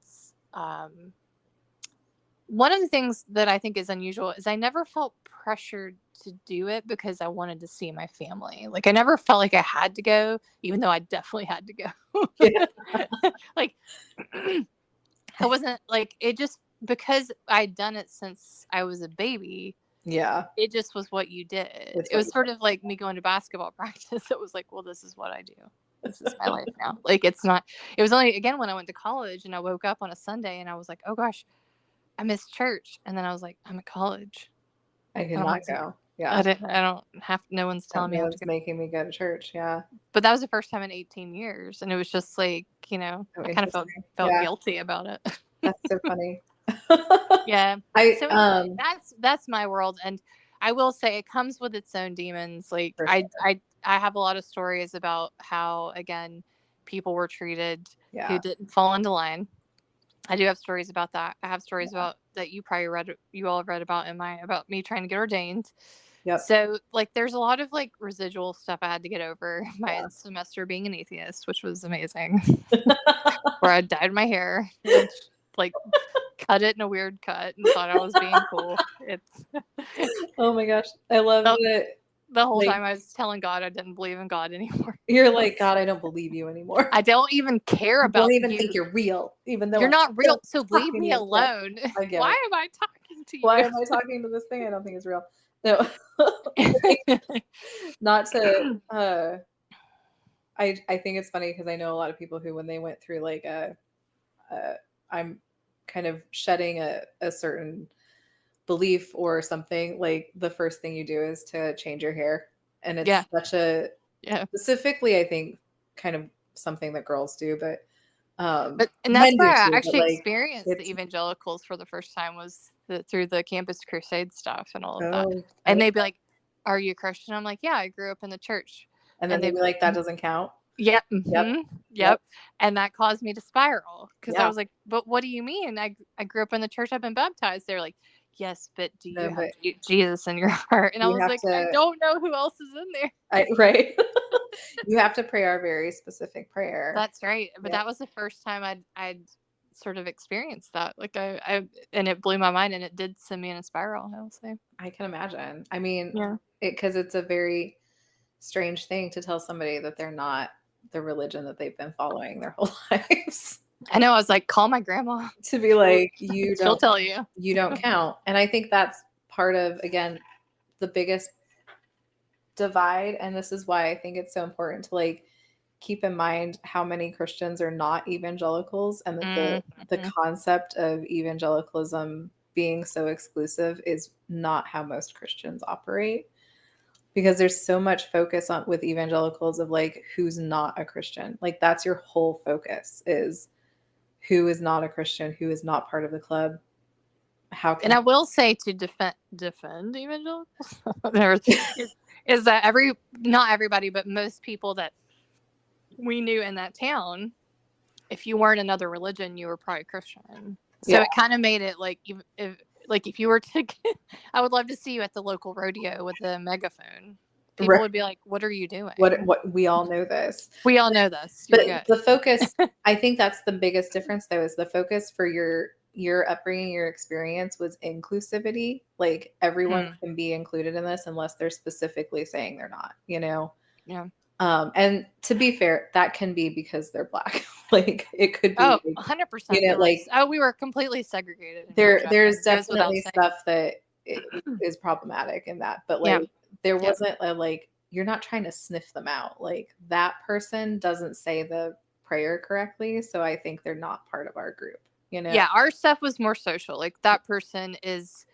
one of the things that I think is unusual is I never felt pressured to do it because I wanted to see my family. Like I never felt like I had to go, even though I definitely had to go. Yeah. Like I wasn't like it just because I'd done it since I was a baby. Yeah. It just was what you did. It's It what was you sort of like me going to basketball practice. It was like, well, this is what I do. This is my life now. Like it's not. It was only again when I went to college and I woke up on a Sunday and I was like, oh gosh, I missed church. And then I was like, I'm at college. I I don't cannot have to- go. Yeah. I don't have. No one's telling me No I have to one's go. making me go to church. Yeah. But that was the first time in 18 years, and it was just like Oh, I kind of felt Yeah. guilty about it. That's so funny. Yeah. I So anyway, that's my world, and I will say it comes with its own demons. Like For I have a lot of stories about how again people were treated yeah. who didn't fall into line. I do have stories about that. I have stories Yeah. about that you all have read about about me trying to get ordained. Yep. So like there's a lot of like residual stuff I had to get over my Yeah. semester being an atheist, which was amazing. Where I dyed my hair, and, like cut it in a weird cut and thought I was being cool. It's Oh my gosh. I love it. the whole Like- time I was telling God I didn't believe in God anymore. You're like, God, I don't believe you anymore. I don't even care I about don't even you. think you're real, even though You're I'm not real, still so leave talking me to you. alone. I get Why it. am I talking to you? Why am I talking to this thing? I don't think it's real. No. Not to I think it's funny because I know a lot of people who when they went through like I'm kind of shedding a certain belief or something, like the first thing you do is to change your hair. And it's Yeah. such a Yeah. specifically I think kind of something that girls do, but and men that's do where I too, but, actually like, experienced the it's- evangelicals for the first time was through the Campus Crusade stuff and all of that. oh, And they'd be like, "Are you a Christian?" I'm like, "Yeah, I grew up in the church." and then and they'd they'd be be like, that doesn't count. Yep. Yep. mhm, Yep. And that caused me to spiral because I Yeah. was like, "But what do you mean? I grew up in the church. I've been baptized." They're like, "Yes, but do you No, have but Jesus in your heart?" And I you was have like, "I to- don't know who else is in there." right. You have to pray our very specific prayer. That's right. But Yeah. that was the first time I'd sort of experienced that. Like I and it blew my mind, and it did send me in a spiral, I will say. I can imagine. I mean, Yeah. because it's a very strange thing to tell somebody that they're not the religion that they've been following their whole lives. I know. I was like, call my grandma. To be like, you She'll don't tell you. you don't count. And I think that's part of, again, the biggest divide. And this is why I think it's so important to like keep in mind how many Christians are not evangelicals, and that the Mhm. concept of evangelicalism being so exclusive is not how most Christians operate. Because there's so much focus on with evangelicals of like who's not a Christian. Like that's your whole focus is who is not a Christian, who is not part of the club. How can And I will say to defend evangelicals there is that not everybody, but most people that we knew in that town, if you weren't another religion, you were probably Christian. So Yeah. it kind of made it like if you were to, I would love to see you at the local rodeo with the megaphone. People Right. would be like, "What are you doing?" what we all know this. We all know this. You're But good. the focus, I think that's the biggest difference though, is the focus for your upbringing, your experience was inclusivity. Like everyone can be included in this unless they're specifically saying they're not, you know? Yeah. And to be fair, that can be because they're Black. Like it could be Oh, like, 100%. you know, There like was, oh, we were completely segregated. in there's Georgia. Goes without definitely saying. stuff that is problematic in that, but Yeah. like there Yep. wasn't a like you're not trying to sniff them out. Like that person doesn't say the prayer correctly, so I think they're not part of our group. You know? Yeah, our stuff was more social. Like that person is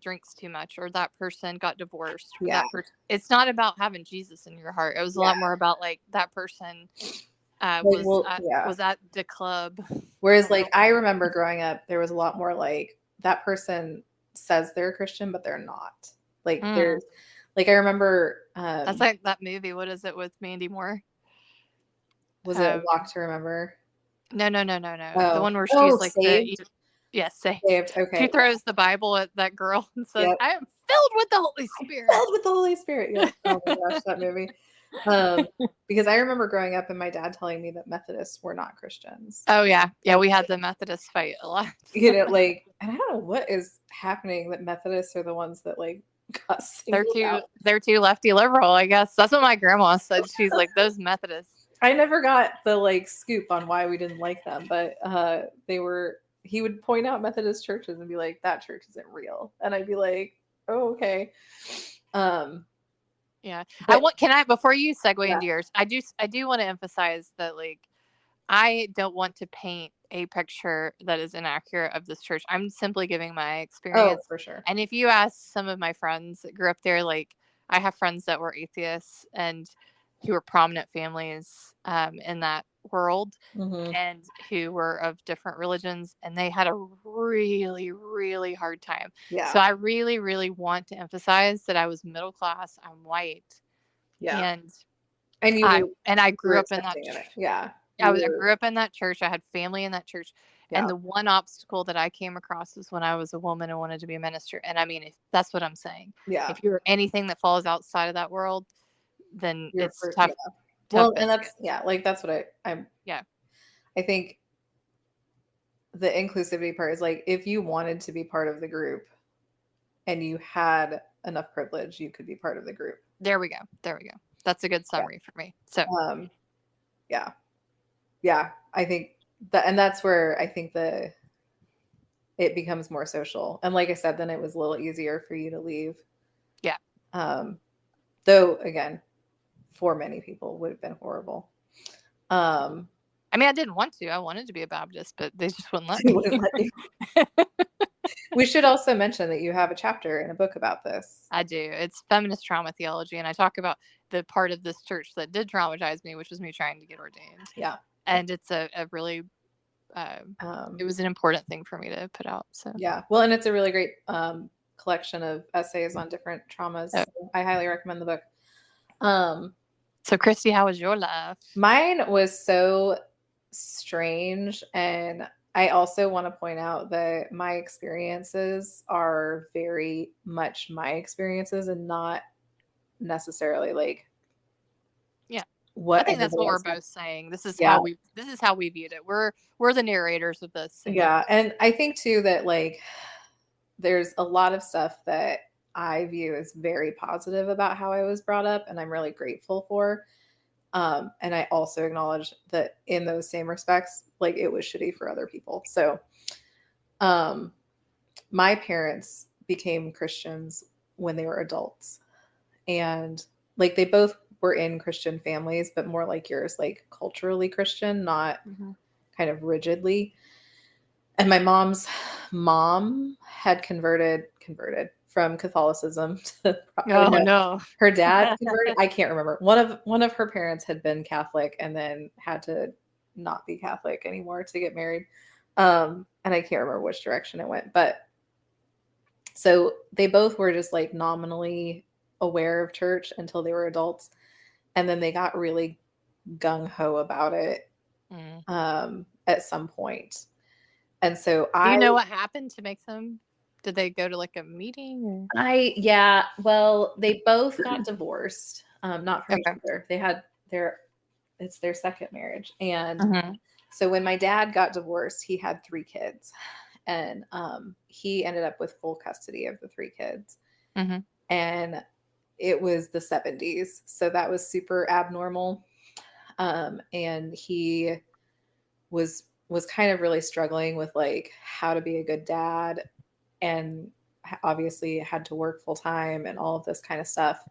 drinks too much, or that person got divorced, or Yeah. that person. It's not about having Jesus in your heart. It was a lot more about like that person was at the club. Whereas like I remember growing up, there was a lot more like that person says they're a Christian, but they're not. Like there's like I remember that's like that movie. What is it with Mandy Moore? Was it Walk to Remember? No. Oh. The one where she's like Saved? Saved. Okay. She throws the Bible at that girl and says, Yep. "I am filled with the Holy Spirit." Filled with the Holy Spirit. Yeah. Oh my gosh, that movie. Because I remember growing up and my dad telling me that Methodists were not Christians. Oh yeah, we had the Methodist fight a lot. You know, like, and I don't know what is happening that Methodists are the ones that like got singled out. They're too lefty liberal, I guess. That's what my grandma said. She's like, those Methodists. I never got the like scoop on why we didn't like them, but he would point out Methodist churches and be like, that church isn't real. And I'd be like, oh, okay. Yeah. But, Before you segue into yours, I do want to emphasize that like I don't want to paint a picture that is inaccurate of this church. I'm simply giving my experience. Oh, for sure. And if you ask some of my friends that grew up there, like I have friends that were atheists and who were prominent families in that world, and who were of different religions, and they had a really, really hard time. Yeah. So I really, really want to emphasize that I was middle class. I'm white. Yeah. And I grew up in that church. Yeah. I grew up in that church. I had family in that church. Yeah. And the one obstacle that I came across was when I was a woman and wanted to be a minister. And I mean, that's what I'm saying. Yeah. If you're anything that falls outside of that world, then it's tough. Yeah. Well, and that's that's what I'm. Yeah. I think the inclusivity part is like if you wanted to be part of the group and you had enough privilege, you could be part of the group. There we go. That's a good summary for me. So yeah, I think that, and that's where I think it becomes more social. And like I said, then it was a little easier for you to leave. Yeah. Though again, for many people would have been horrible. I mean, I didn't want to. I wanted to be a Baptist, but they just wouldn't let me. We should also mention that you have a chapter in a book about this. I do. It's feminist trauma theology, and I talk about the part of this church that did traumatize me, which was me trying to get ordained. Yeah. And it's a really, it was an important thing for me to put out. So yeah. Well, and it's a really great collection of essays on different traumas. Oh. So I highly recommend the book. So Christy, how was your life? Mine was so strange, and I also want to point out that my experiences are very much my experiences and not necessarily like what I think that's what we're both saying. This is how we viewed it. We're the narrators of this. Yeah, and I think too that like there's a lot of stuff that I view as very positive about how I was brought up, and I'm really grateful for. And I also acknowledge that in those same respects, like it was shitty for other people. So, my parents became Christians when they were adults, and like they both were in Christian families, but more like yours, like culturally Christian, not kind of rigidly. And my mom's mom had converted from Catholicism to no. Her dad converted. I can't remember. One of her parents had been Catholic and then had to not be Catholic anymore to get married. And I can't remember which direction it went, but so they both were just like nominally aware of church until they were adults. And then they got really gung-ho about it at some point. And so Do you know what happened to make them? Did they go to like a meeting? Well, they both got divorced. Not from each other. They had it's their second marriage. And so when my dad got divorced, he had 3 kids. And he ended up with full custody of the 3 kids. And it was the 70s. So that was super abnormal. And he was kind of really struggling with like how to be a good dad, and obviously had to work full time and all of this kind of stuff.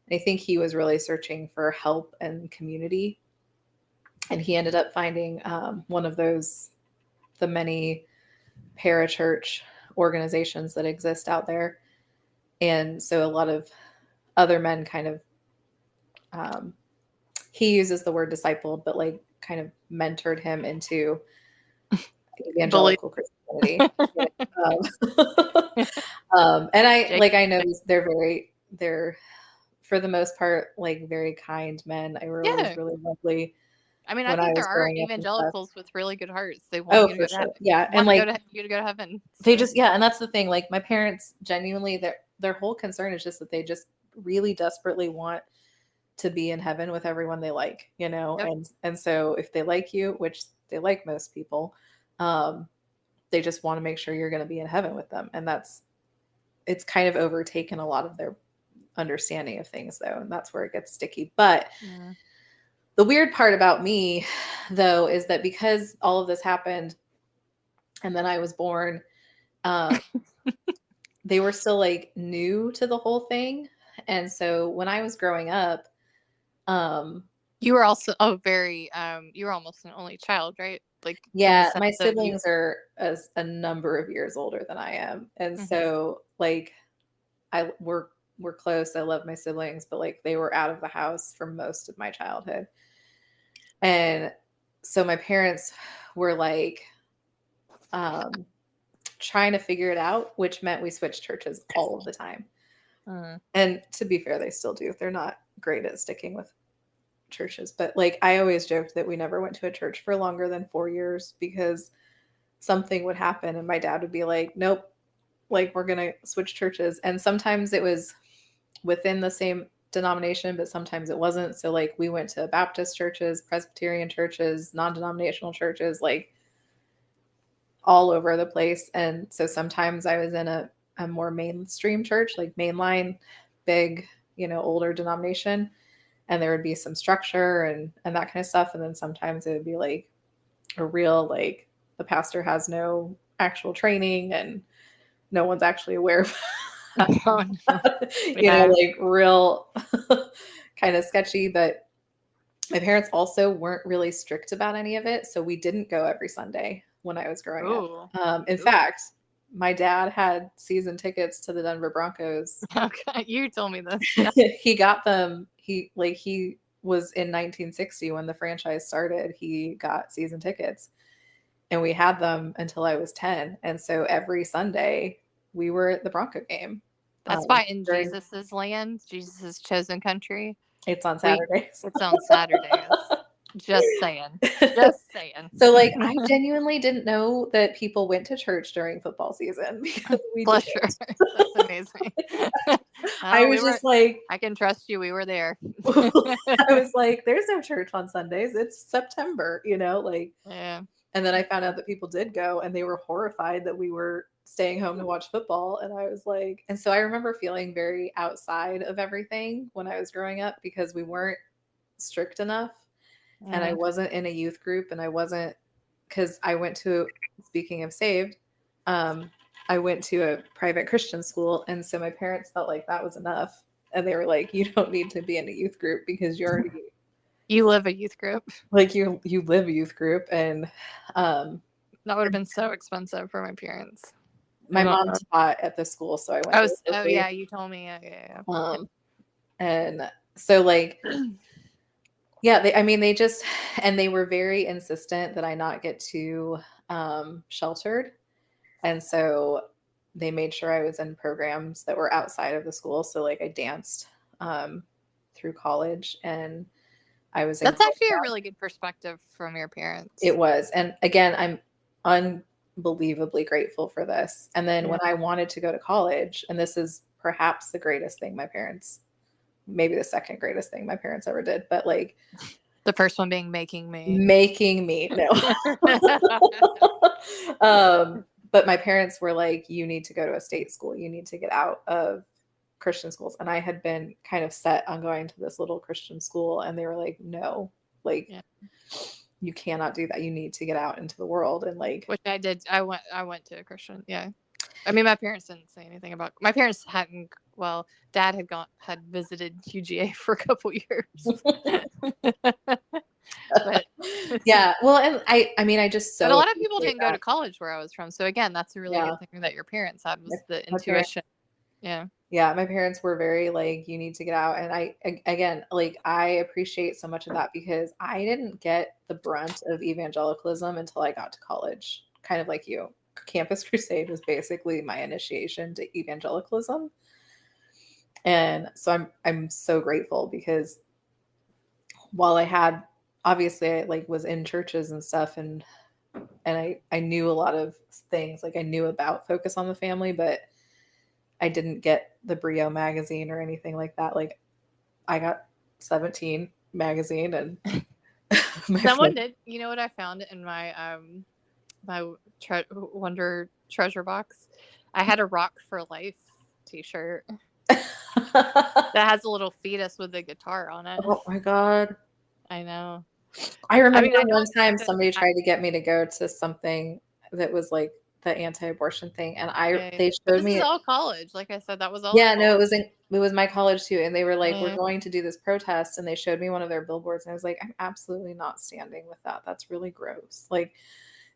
And I think he was really searching for help and community, and he ended up finding one of those, the many parachurch organizations that exist out there. And so a lot of other men kind of, he uses the word discipled, but like kind of mentored him into evangelical Christianity. And I know they're for the most part like very kind men. I were always really lovely. I mean, I when I think there was are growing up and stuff. evangelicals with really good hearts. They want you to for go to sure. heaven. Yeah. Want And like you to go to heaven. they just, yeah, and that's the thing. Like my parents genuinely, their whole concern is just that they just really desperately want to be in heaven with everyone they like, you know. Yep. And so if they like you, which they like most people, they just want to make sure you're going to be in heaven with them. And it's kind of overtaken a lot of their understanding of things though, and that's where it gets sticky. But the weird part about me though is that because all of this happened and then I was born, they were still like new to the whole thing. And so when I was growing up, you were also you were almost an only child, right? Like yeah, my siblings are a number of years older than I am. And so like we're close. I love my siblings, but like they were out of the house for most of my childhood. And so my parents were like trying to figure it out, which meant we switched churches all of the time. And to be fair, they still do. They're not great at sticking with churches, but like I always joked that we never went to a church for longer than 4 years because something would happen and my dad would be like, nope, like we're gonna switch churches. And sometimes it was within the same denomination, but sometimes it wasn't. So like we went to Baptist churches, Presbyterian churches, non-denominational churches, like all over the place. And so sometimes I was in a more mainstream church, like mainline, big, you know, older denomination, and there would be some structure and that kind of stuff. And then sometimes it would be like a real, like the pastor has no actual training and no one's actually aware of you know, like real kind of sketchy. But my parents also weren't really strict about any of it. So we didn't go every Sunday when I was growing up. In fact, my dad had season tickets to the Denver Broncos. Okay, you told me this. He got them. He was in 1960 when the franchise started. He got season tickets, and we had them until I was 10. And so every Sunday we were at the Bronco game. That's why in Jesus's land, Jesus's chosen country, it's on Saturdays. It's on Saturdays. Just saying. Just saying. So like I genuinely didn't know that people went to church during football season because we Bless you. That's amazing. I was just like, I can trust you. We were there. I was like, there's no church on Sundays. It's September, you know, like. Yeah. And then I found out that people did go and they were horrified that we were staying home to watch football. And I was like, and so I remember feeling very outside of everything when I was growing up because we weren't strict enough. And I wasn't in a youth group, and I wasn't, because I went to, speaking of saved, I went to a private Christian school. And so my parents felt like that was enough. And they were like, you don't need to be in a youth group because you live a youth group. Like you live a youth group. And that would have been so expensive for my parents. My mom taught at the school, so I went. Oh yeah, you told me. Yeah. And so like, yeah, they just, and they were very insistent that I not get too sheltered. And so they made sure I was in programs that were outside of the school. So like I danced through college, and I was. That's actually a really good perspective from your parents. It was. And again, I'm unbelievably grateful for this. And then when I wanted to go to college, and this is perhaps the greatest thing my parents, maybe the second greatest thing my parents ever did, but like the first one being making me no. But my parents were like, you need to go to a state school. You need to get out of Christian schools. And I had been kind of set on going to this little Christian school, and they were like, no, like you cannot do that. You need to get out into the world and like Which I did. I went to a Christian. Yeah. I mean, my parents didn't say anything about. My parents hadn't. Well, Dad had visited UGA for a couple years. But yeah. Well, and I mean, I just but a so lot of people appreciate didn't go that. to college where I was from. So again, that's a really Yeah. good thing that your parents had was the My parents- intuition. Yeah. Yeah, my parents were very like, you need to get out. And again, like, I appreciate so much of that because I didn't get the brunt of evangelicalism until I got to college, kind of like you. Campus Crusade was basically my initiation to evangelicalism. And so I'm so grateful because while I had, obviously I like was in churches and stuff and I knew a lot of things, like I knew about Focus on the Family, but I didn't get the Brio magazine or anything like that. Like I got 17 magazine and Someone did. You know what I found in my Wonder treasure box? I had a Rock for Life T-shirt that has a little fetus with a guitar on it. Oh my God. I know. I remember I know one it's time good. somebody tried to get me to go to something that was like the anti-abortion thing. And they But showed this is me, all college. Like I said, that was all. yeah, no, it was my college too. And they were like, we're Yeah. going to do this protest. And they showed me one of their billboards. And I was like, I'm absolutely not standing with that. That's really gross. Like,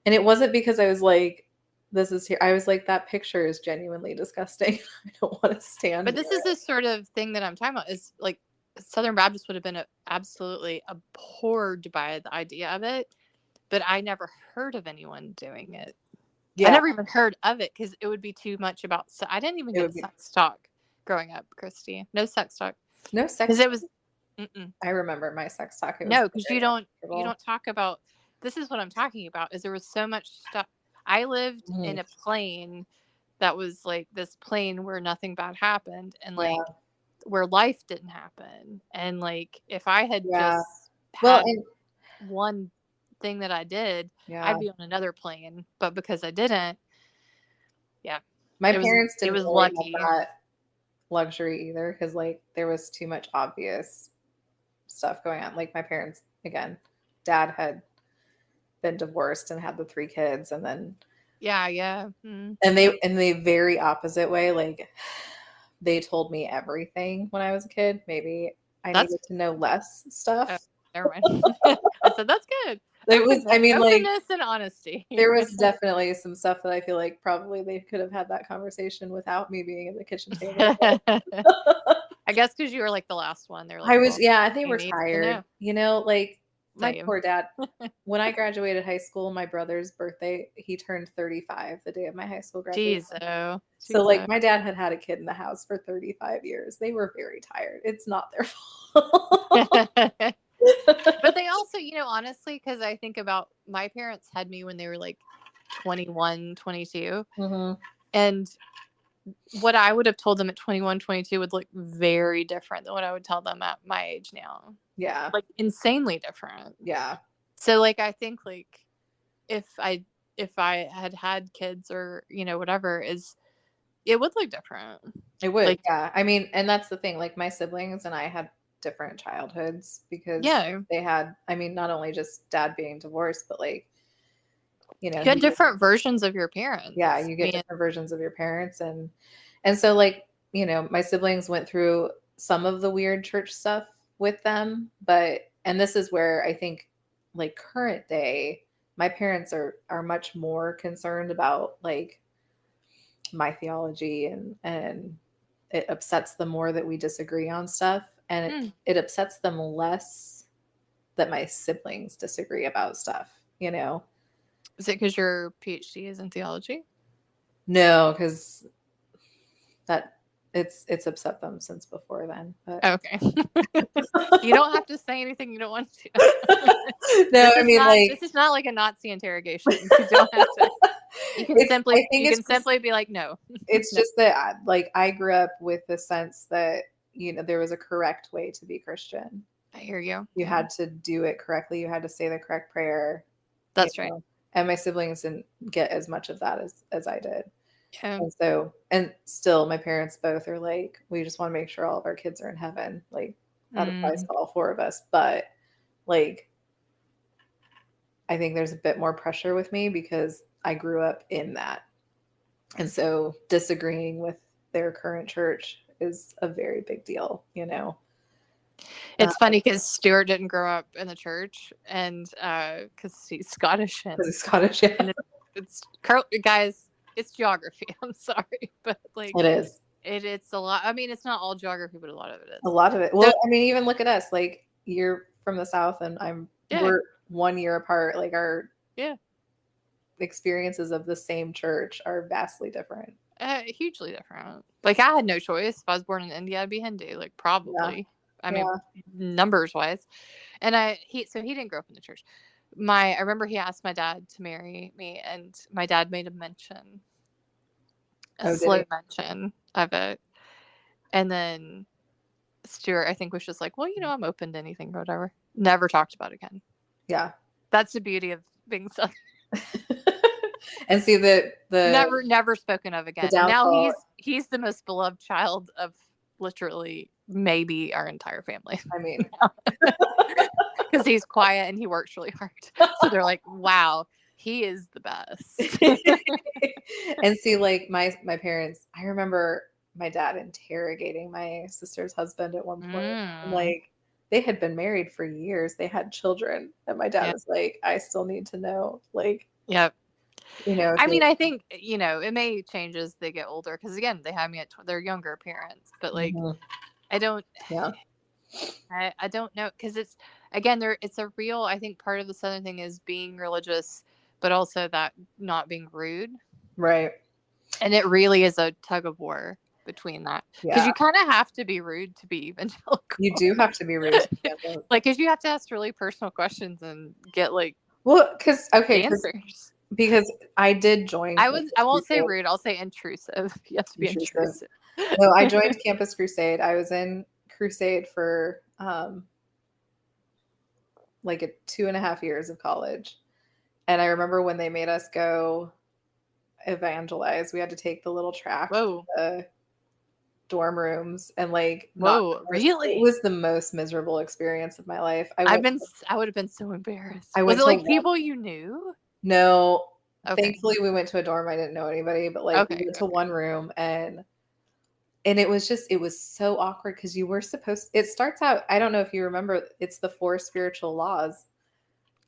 and it wasn't because I was like, this is here. I was like, that picture is genuinely disgusting. I don't want to stand. But this is the sort of thing that I'm talking about. Is like Southern Baptists would have been absolutely abhorred by the idea of it, but I never heard of anyone doing it. Yeah. I never even heard of it because it would be too much about. So I didn't even get sex talk growing up, Christy. No sex talk. No sex. Because it was. I remember my sex talk. No, because you don't talk about. This is what I'm talking about. Is there was so much stuff. I lived in a plane that was like this plane where nothing bad happened, and like where life didn't happen, and like if I had just had one thing that I did, I'd be on another plane, but because I didn't, my parents didn't really lucky have that luxury either because like there was too much obvious stuff going on. Like my parents, again, Dad had been divorced and had the 3 kids, and then and they very opposite way, like they told me everything when I was a kid. Maybe I needed to know less stuff. Never mind. I said that's good. It was, I mean, openness like and honesty. There was definitely some stuff that I feel like probably they could have had that conversation without me being at the kitchen table. I guess because you were like the last one. They're like, I was, they were tired. Like my Same. poor dad. When I graduated high school, my brother's birthday, he turned 35 the day of my high school graduation. So like my dad had a kid in the house for 35 years. They were very tired. It's not their fault. But they also, honestly, because I think about my parents had me when they were like 21, 22. And what I would have told them at 21, 22 would look very different than what I would tell them at my age now. Yeah. Like insanely different. Yeah. So like, I think like if I had kids or, whatever it would look different. It would. Like, yeah. I mean, and that's the thing, like my siblings and I had different childhoods because they had, I mean, not only just Dad being divorced, but like, you had different versions of your parents. Yeah, you get different versions of your parents, and so like, my siblings went through some of the weird church stuff with them, and this is where I think like current day, my parents are much more concerned about like my theology, and it upsets them more that we disagree on stuff. And it upsets them less that my siblings disagree about stuff, Is it because your PhD is in theology? No, because it's upset them since before then. But. Okay. You don't have to say anything you don't want to. No, I mean, this is not like a Nazi interrogation. You don't have to. You can simply be like, no. It's just that like I grew up with the sense that there was a correct way to be Christian. I hear you. You had to do it correctly. You had to say the correct prayer. That's right. And my siblings didn't get as much of that as I did. Yeah. And still my parents both are like, we just want to make sure all of our kids are in heaven. Like that applies to all 4 of us. But like, I think there's a bit more pressure with me because I grew up in that. And so disagreeing with their current church is a very big deal, you know. It's funny because Stuart didn't grow up in the church, and because he's Scottish, and Because he's Scottish, yeah. and it's guys, it's geography. I'm sorry, but like It is. it's a lot. I mean, it's not all geography, but a lot of it is. A lot of it. Well, I mean, even look at us. Like, you're from the South and Yeah. we're 1 year apart. Like, our Yeah. experiences of the same church are vastly different. Hugely different. Like, I had no choice. If I was born in India, I'd be Hindu. Like, probably. I mean, numbers wise. And he didn't grow up in the church. I remember he asked my dad to marry me, and my dad made a mention, slow mention of it. And then Stuart, I think, was just like, well, you know, I'm open to anything or whatever. Never talked about it again. Yeah. That's the beauty of being Southern. And see the never spoken of again. Now he's the most beloved child of literally maybe our entire family. I mean, because he's quiet and he works really hard. So they're like, wow, he is the best. And see, like my parents, I remember my dad interrogating my sister's husband at one point. And, like, they had been married for years. They had children. And my dad was like, I still need to know. Like, yep. You know, I mean, I think, you know, it may change as they get older. Because again, they have me at their younger parents. But like, I don't. Yeah. I don't know, because it's, again, it's a real, I think part of the Southern thing is being religious, but also that not being rude. Right. And it really is a tug of war between that. Because you kind of have to be rude to be evangelical. You do have to be rude. Like, because you have to ask really personal questions and get like, well, because answers. Because I did join. I won't say rude. I'll say intrusive. You have to be intrusive. No, I joined Campus Crusade. I was in Crusade for like 2.5 years of college. And I remember when they made us go evangelize, we had to take the little track to the dorm rooms and like, really? It was the most miserable experience of my life. I would have been so embarrassed. Was it like people you knew? No. Okay. Thankfully we went to a dorm. I didn't know anybody, but like we went to one room and it was so awkward because you were it starts out, I don't know if you remember, it's the 4 spiritual laws.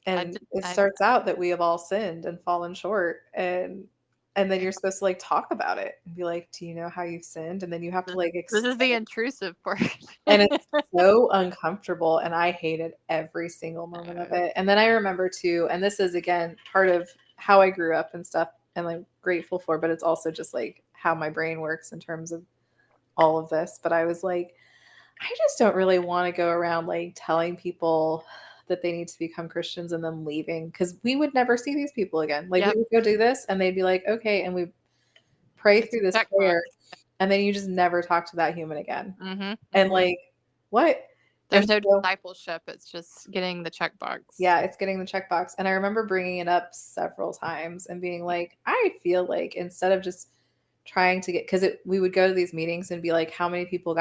And it starts out that we have all sinned and fallen short. And then you're supposed to like talk about it and be like, do you know how you've sinned? And then you have to like this is the intrusive part. And it's so uncomfortable. And I hated every single moment of it. And then I remember too, and this is again part of how I grew up and stuff, and I'm grateful for, but it's also just like how my brain works in terms of all of this. But I was like, I just don't really want to go around like telling people that they need to become Christians and then leaving, because we would never see these people again. Like we would go do this and they'd be like, okay, and we pray through this prayer, and then you just never talk to that human again. And like, what? There's no discipleship. It's just getting the checkbox. Yeah, it's getting the checkbox. And I remember bringing it up several times and being like, I feel like instead of just trying to get, because we would go to these meetings and be like, how many people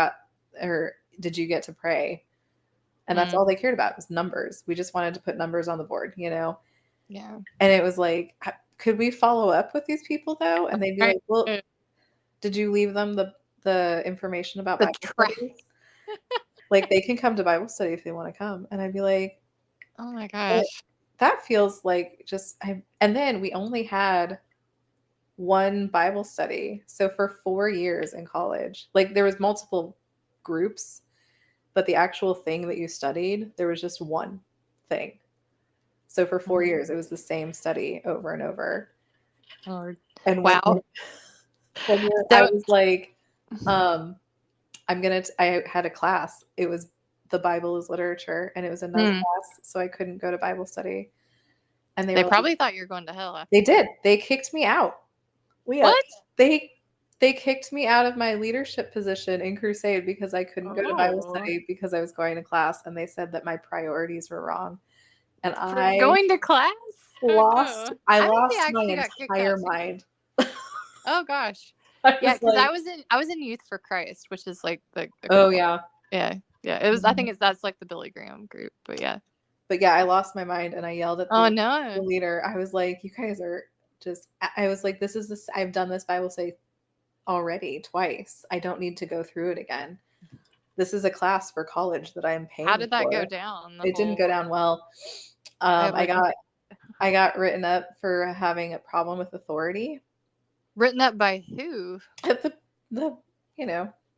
did you get to pray? And that's all they cared about was numbers. We just wanted to put numbers on the board, you know? Yeah. And it was like, could we follow up with these people though? And they'd be like, well, did you leave them the information about Bible studies? Like they can come to Bible study if they want to come. And I'd be like, oh my gosh, that feels like and then we only had one Bible study. So for 4 years in college, like there was multiple groups, but the actual thing that you studied, there was just one thing. So for 4 years, it was the same study over and over. And wow. I was like, I had a class. It was the Bible is literature, and it was another class, so I couldn't go to Bible study. And they probably thought you were going to hell. They did. They kicked me out. What? They kicked me out of my leadership position in Crusade because I couldn't go to Bible study because I was going to class, and they said that my priorities were wrong. And I going to class lost my entire mind. Oh gosh. Yeah, because I was in Youth for Christ, which is like the oh yeah. Yeah. It was. I think that's like the Billy Graham group, but yeah. But yeah, I lost my mind and I yelled at Oh the no. leader. I was like, you guys are just, I was like, I've done this Bible study already twice. I don't need to go through it again. This is a class for college that I'm paying How did that go for. down? It didn't go down well. I I wouldn't- got written up for having a problem with authority. Written up by who? The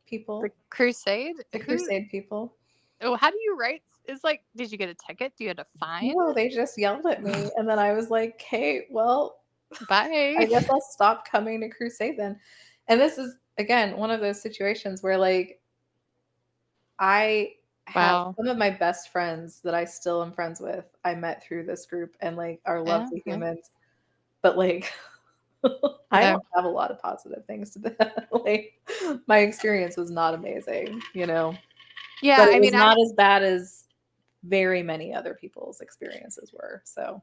people, The Crusade? the Who? crusade people. Oh, how do you write? It's like, did you get a ticket? Do you have a fine? No, they just yelled at me, and then I was like, "Okay, well, Bye. I guess I'll stop coming to crusade then." And this is again one of those situations where like I have Wow. some of my best friends that I still am friends with. I met through this group and like are lovely Yeah. humans, but like I Yeah. don't have a lot of positive things to that. Like my experience was not amazing, Yeah, but it I was mean, not as bad as very many other people's experiences were. So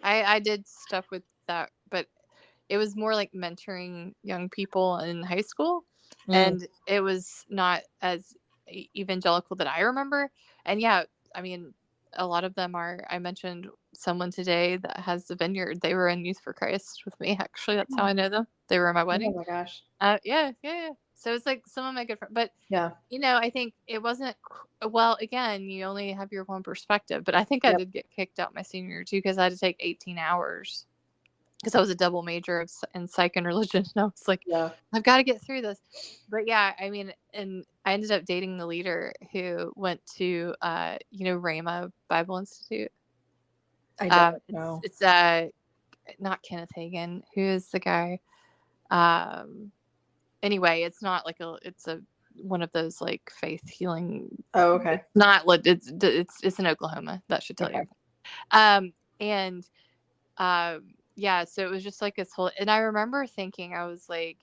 I did stuff with that, but it was more like mentoring young people in high school, and it was not as evangelical that I remember. And yeah, I mean, a lot of them are. I mentioned someone today that has the vineyard. They were in Youth for Christ with me. Actually, that's how I know them. They were at my oh wedding. my gosh. Yeah. So it's like some of my good friends, but Yeah. I think it wasn't well. Again, you only have your one perspective, but I think I Yep. did get kicked out my senior year too because I had to take 18 hours because I was a double major in psych and religion, and I was like, Yeah. I've got to get through this. But yeah, I mean, and I ended up dating the leader who went to Rhema Bible Institute. I don't know. It's not Kenneth Hagin. Who is the guy? Anyway, it's not like it's one of those like faith healing. Oh, okay. It's in Oklahoma. That should tell Okay. you. And yeah, so it was just like this whole, and I remember thinking, I was like,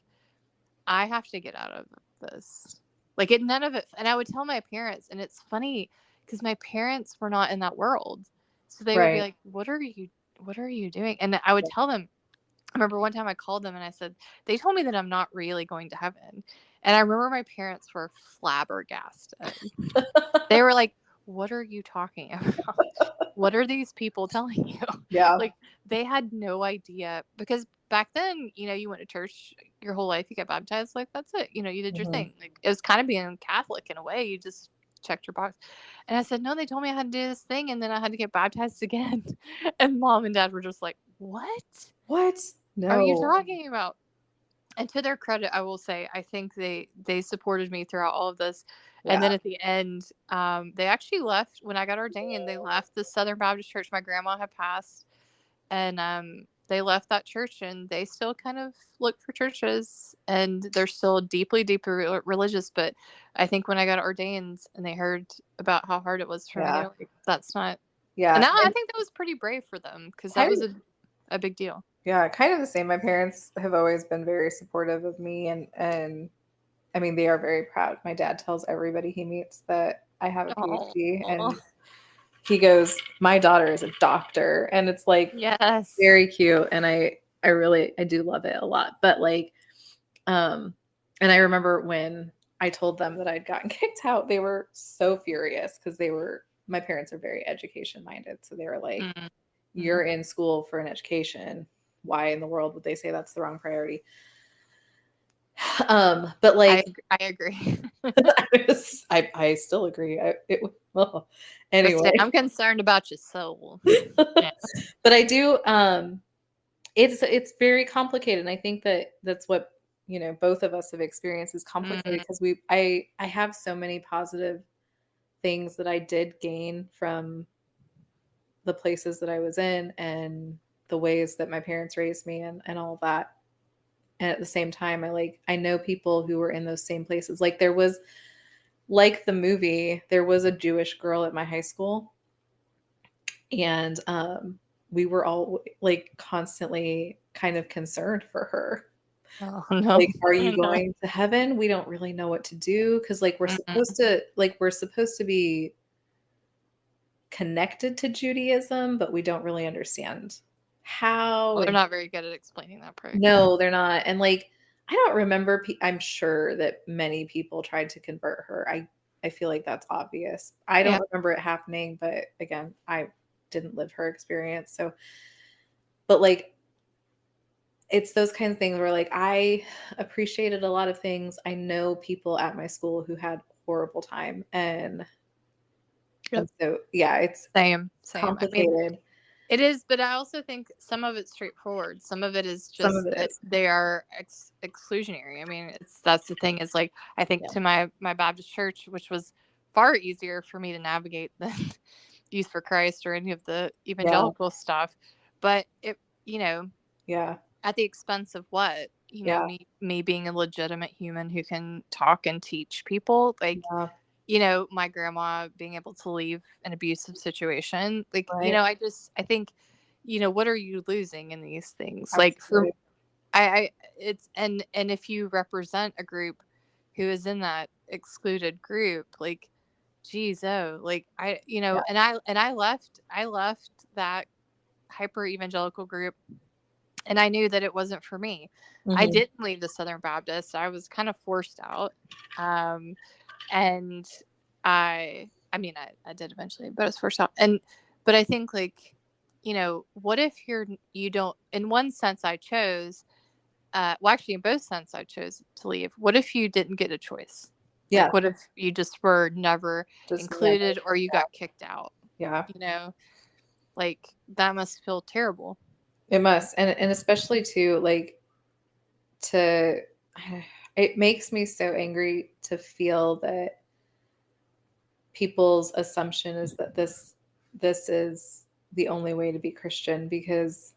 I have to get out of this. Like none of it, and I would tell my parents, and it's funny because my parents were not in that world, so they would be Right. like, what are you doing? And I would tell them. I remember one time I called them and I said, they told me that I'm not really going to heaven. And I remember my parents were flabbergasted. They were like, what are you talking about? What are these people telling you? Yeah. Like they had no idea because back then, you went to church your whole life, you got baptized, like that's it. You did your Mhm. thing. Like it was kind of being Catholic in a way. You just checked your box. And I said, no, they told me I had to do this thing and then I had to get baptized again. And mom and dad were just like, what? What? No. Are you talking about? And to their credit, I will say, I think they supported me throughout all of this. Yeah. And then at the end, they actually left when I got ordained. They left the Southern Baptist Church. My grandma had passed, and they left that church, and they still kind of look for churches, and they're still deeply, deeply religious. But I think when I got ordained, and they heard about how hard it was for me, Yeah. they're like, that's not. Yeah. And I think that was pretty brave for them because that was a big deal. Yeah, kind of the same. My parents have always been very supportive of me and I mean they are very proud. My dad tells everybody he meets that I have a PhD and he goes, "My daughter is a doctor." And it's like yes, very cute and I do love it a lot. But like and I remember when I told them that I'd gotten kicked out, they were so furious because my parents are very education minded. So they were like, "You're in school for an education. Why in the world would they say that's the wrong priority?" But like I agree. I still agree. Anyway, I'm concerned about your soul. but I do. It's very complicated, and I think that's what both of us have experienced is complicated because I have so many positive things that I did gain from the places that I was in and the ways that my parents raised me and all that. And at the same time, I know people who were in those same places. Like there was, like the movie, there was a Jewish girl at my high school. And we were all like constantly kind of concerned for her. Oh no. Like, are you going to heaven? We don't really know what to do. Cause like we're supposed to be connected to Judaism, but we don't really understand how. They're not very good at explaining that part. No, they're not. And like, I don't remember. I'm sure that many people tried to convert her. I I feel like that's obvious. I don't Yeah. remember it happening, but again, I didn't live her experience. So, but like, it's those kinds of things where like I appreciated a lot of things. I know people at my school who had horrible time, and so yeah, it's Same. I mean, complicated. it is, but I also think some of it's straightforward. Some of it is Some just of it that is. they are exclusionary. I mean, that's the thing is like, I think Yeah. to my Baptist church, which was far easier for me to navigate than Youth for Christ or any of the evangelical stuff, but it, Yeah. at the expense of what, Yeah. me being a legitimate human who can talk and teach people, like, Yeah. my grandma being able to leave an abusive situation, like, Right. I think, what are you losing in these things? Like, for Absolutely. it's, and if you represent a group who is in that excluded group, like, geez, like, Yeah. and I left that hyper evangelical group, and I knew that it wasn't for me. I Mhm. didn't leave the Southern Baptist. I was kind of forced out. And I mean, I did eventually, but I was forced out. But I think, like, what if you don't, in one sense I chose, well, actually in both sense I chose to leave. What if you didn't get a choice? Yeah. Like, what if you just were never Just included, never. or you got kicked out? Yeah. Like, that must feel terrible. It must. And especially too, like, to it makes me so angry to feel that people's assumption is that this is the only way to be Christian, because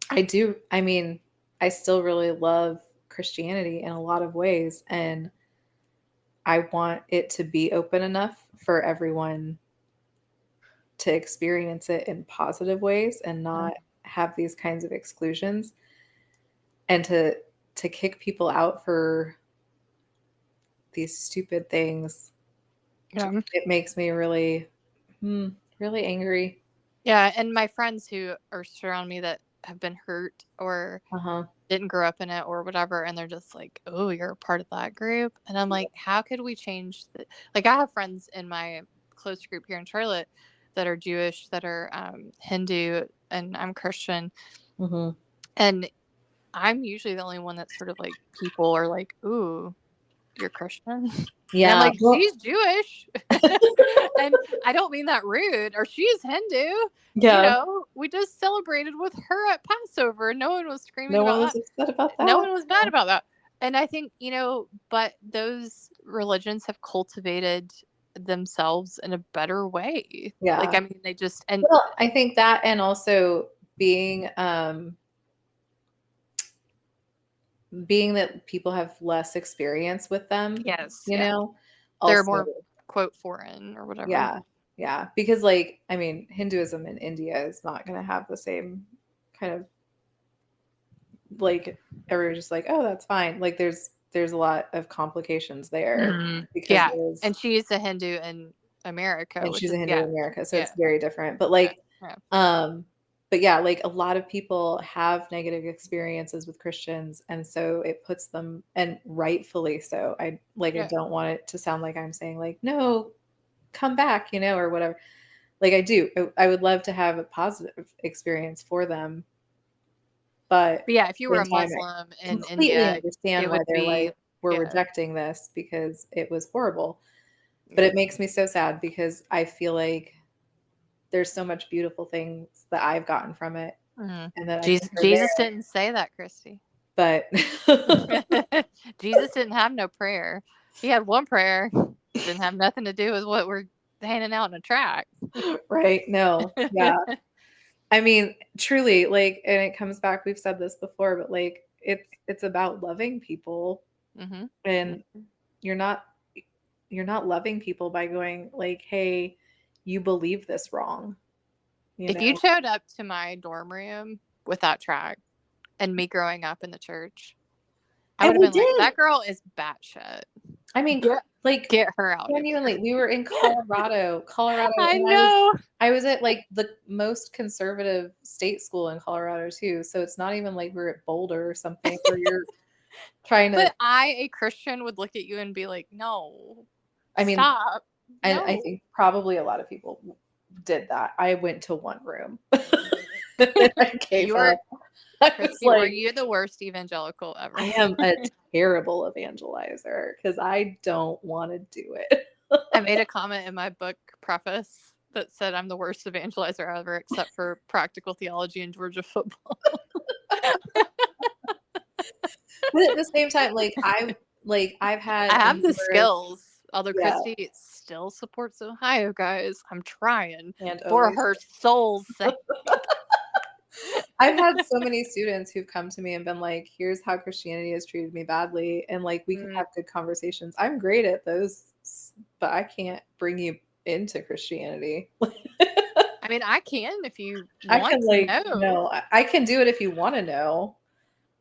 I mean, I still really love Christianity in a lot of ways, and I want it to be open enough for everyone to experience it in positive ways and not have these kinds of exclusions, and to kick people out for these stupid things. Yeah. It makes me really really angry. Yeah, and my friends who are surround me that have been hurt or Uh-huh. didn't grow up in it or whatever, and they're just like, "Oh, you're a part of that group," and I'm like, "How could we change the?" Like, I have friends in my close group here in Charlotte that are Jewish, that are Hindu, and I'm Christian, Mhm. and I'm usually the only one that's sort of like, people are like, "Ooh, you're Christian?" And I'm Yeah. like, Well, she's Jewish. And I don't mean that rude, or she's Hindu. yeah. We just celebrated with her at Passover. No one was screaming No about one that. was upset about that. No one was mad about that. And I think, but those religions have cultivated themselves in a better way. Like, Yeah. I mean, they just, and Well, I think that, and also being that people have less experience with them, yes, you yeah, know, they're also, more, quote, foreign or whatever. yeah, yeah, because like, I mean, Hinduism in India is not going to have the same kind of, like, everyone's just like, oh, that's fine. Like, there's a lot of complications there because Yeah. there's, And she's a Hindu in America, and which she's is, a Hindu yeah, in America, so yeah, it's very different. But yeah, like, yeah. but yeah, like, a lot of people have negative experiences with Christians, and so it puts them, and rightfully so. I Yeah. don't want it to sound like I'm saying like, no, come back, or whatever. Like, I do. I would love to have a positive experience for them, but But yeah, if you were in a time, Muslim I in completely India, understand it why would they're be, like, we're yeah, rejecting this because it was horrible. But yeah. it makes me so sad because I feel like there's so much beautiful things that I've gotten from it, Mhm. and that I think are there. Jesus didn't say that, Christy. But Jesus didn't have no prayer. He had one prayer. Didn't have nothing to do with what we're handing out in a tract. right? No. Yeah. I mean, truly, like, and it comes back, we've said this before, but like, it's about loving people, Mm-hmm. and you're not loving people by going like, hey, you believe this wrong. If you showed up to my dorm room with that tract and me growing up in the church, I would have been like, that girl is batshit. I mean, like, Get her out. Genuinely, we were in Colorado, I and know. I was at like the most conservative state school in Colorado too. So it's not even like we're at Boulder or something where you're trying to. But I, a Christian, would look at you and be like, no. I mean, Stop. I No. think probably a lot of people did that. I went to one room. I gave You are, up. I was Christy, were like, you the worst evangelical ever? I am a terrible evangelizer because I don't want to do it. I made a comment in my book preface that said I'm the worst evangelizer ever, except for practical theology and Georgia football. But at the same time, I've had I have the numerous- skills. Although Yeah. Christy still supports Ohio, guys. I'm trying and for always- her soul's sake. I've had so many students who've come to me and been like, here's how Christianity has treated me badly. And like, we can have good conversations. I'm great at those, but I can't bring you into Christianity. I mean, I can if you I want can to know. no, I can do it if you want to know.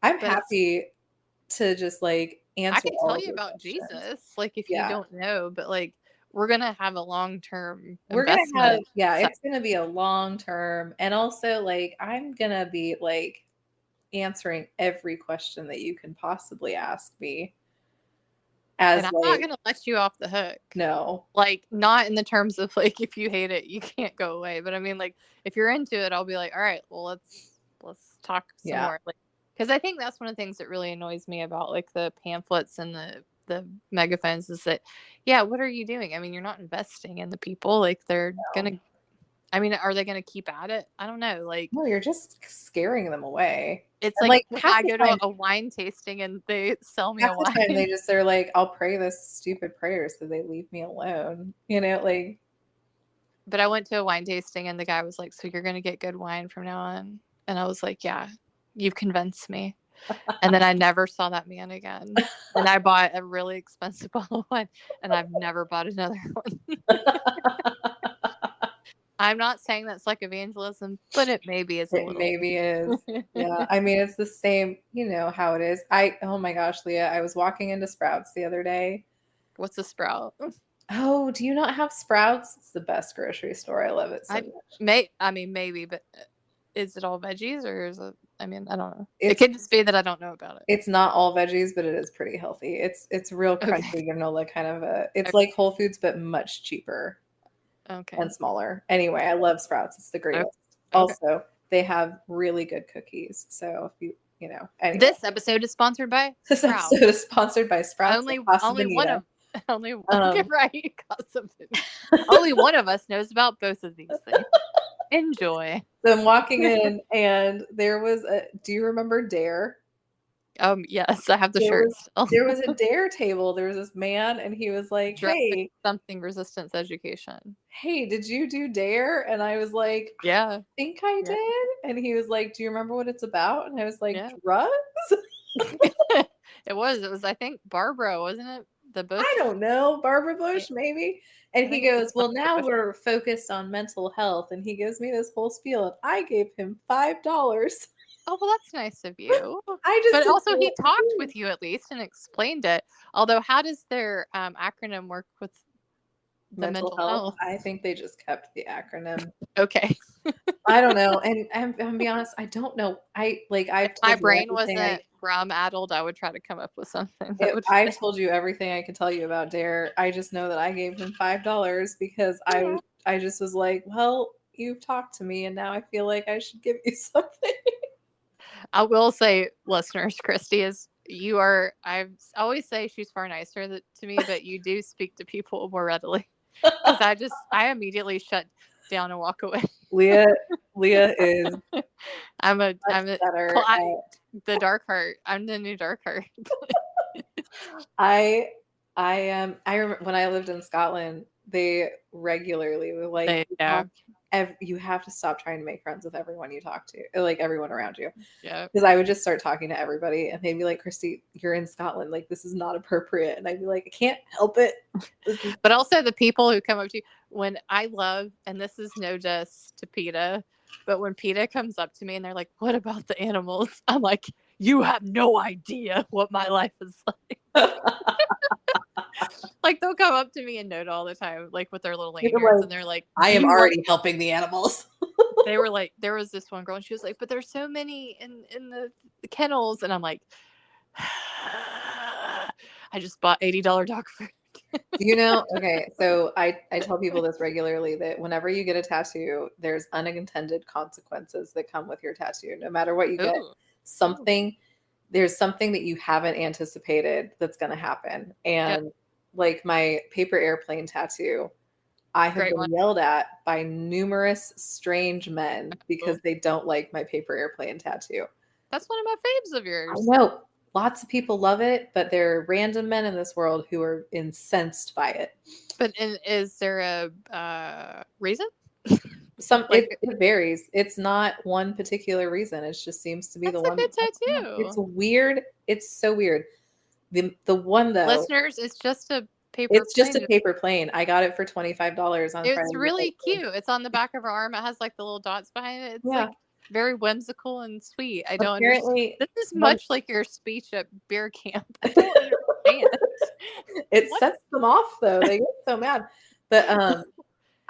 I'm But happy to just like answer. I can all tell of you your about questions. Jesus, like if Yeah. you don't know, but like we're gonna have a long-term We're gonna have, investment. yeah, So- it's gonna be a long term, and also like I'm gonna be like answering every question that you can possibly ask me. As and I'm like, not gonna let you off the hook. no, Like not in the terms of like if you hate it, you can't go away. But I mean, like if you're into it, I'll be like, all right, well let's talk some Yeah. more. Like, because I think that's one of the things that really annoys me about like the pamphlets and the megaphones is that, yeah, what are you doing? I mean, you're not investing in the people. Like they're gonna. I mean, are they gonna keep at it? I don't know. Like no, you're just scaring them away. it's And, like, like, when half I the go to time- a wine tasting and they sell me Half a the time wine. they're like, I'll pray this stupid prayer so they leave me alone. You know, like But I went to a wine tasting and the guy was like, "So you're gonna get good wine from now on?" And I was like, "Yeah, you've convinced me." And then I never saw that man again. And I bought a really expensive bottle of wine, and I've never bought another one. I'm not saying that's like evangelism, but it maybe is a it little. maybe is. Yeah, I mean, it's the same, you know how it is. Oh my gosh, Leah, I was walking into Sprouts the other day. What's a Sprout? Oh, do you not have Sprouts? It's the best grocery store. I love it so much. I mean, maybe, but is it all veggies or is it? I mean, I don't know. It's- It could just be that I don't know about it. It's not all veggies, but it is pretty healthy. It's real crunchy Okay. granola kind of a. It's Okay. like Whole Foods, but much cheaper Okay. and smaller. Anyway, I love Sprouts. It's the greatest. Okay. Also, they have really good cookies. So if you know, anyway. This episode is sponsored by This Sprouts. episode is sponsored by Sprouts. Only and Casa one Bonita. of only one Um, right. Casa Bonita. Only one of us knows about both of these things. Enjoy. So I'm walking in, and there was a. Do you remember Dare? Yes, I have the There shirt was- still. There was a Dare table. There was this man, and he was like, "Hey, Something resistance education. hey, did you do Dare?" And I was like, Yeah. "I think I Yeah. did." And he was like, "Do you remember what it's about?" And I was like, Yeah. "Drugs." It was, I think, Barbara, wasn't it? The Bush. I don't know, Barbara Bush, maybe. And I he think it was goes, "Well, Barbara now Bush. we're focused on mental health." And he gives me this whole spiel, and I gave him $5. Oh, well, that's nice of you. I just But didn't also, know he what to talked do. with you at least and explained it. Although, how does their acronym work with the mental health? I think they just kept the acronym. Okay. I don't know. And I'm gonna be honest, I don't know. I've My told you brain everything wasn't rum addled, I would try to come up with something. I've told you everything I can tell you about Dare. I just know that I gave him $5 because I just was like, well, you've talked to me, and now I feel like I should give you something. I will say, listeners, Christy is you are. I always say she's far nicer to me, but you do speak to people more readily. Because I immediately shut down and walk away. Leah is I'm much better. the dark heart. I'm the new dark heart. I am. I remember when I lived in Scotland, they regularly were like, you have to stop trying to make friends with everyone you talk to, like everyone around you. Yeah. Because I would just start talking to everybody, and they'd be like, "Christy, you're in Scotland. Like, this is not appropriate." And I'd be like, "I can't help it." But also the people who come up to you when I love, and this is no diss to PETA, but when PETA comes up to me and they're like, "What about the animals?" I'm like, "You have no idea what my life is like." Like they'll come up to me and note all the time, like with their little lanyards, and they're like, I am "You already helping the animals. They were like, there was this one girl, and she was like, "But there's so many in the kennels," and I'm like, I just bought $80 dog food. Okay, so I tell people this regularly that whenever you get a tattoo, there's unintended consequences that come with your tattoo. No matter what you get, Ooh. something there's something that you haven't anticipated that's going to happen. And like my paper airplane tattoo, I have Great been one. yelled at by numerous strange men because they don't like my paper airplane tattoo. That's one of my faves of I yours. know lots of people love it, but there are random men in this world who are incensed by it. But is there a reason? It varies. It's not one particular reason. It just seems to be That's the a one. good tattoo. It's weird. It's so weird. The one though, Listeners, it's just a paper it's just plane. a paper plane. I got it for $25 on It's Friday. really cute. It's on the back of her arm. It has like the little dots behind it. It's like very whimsical and sweet. I don't understand. This is much like your speech at beer camp. I don't understand. It sets them off though. They get so mad. But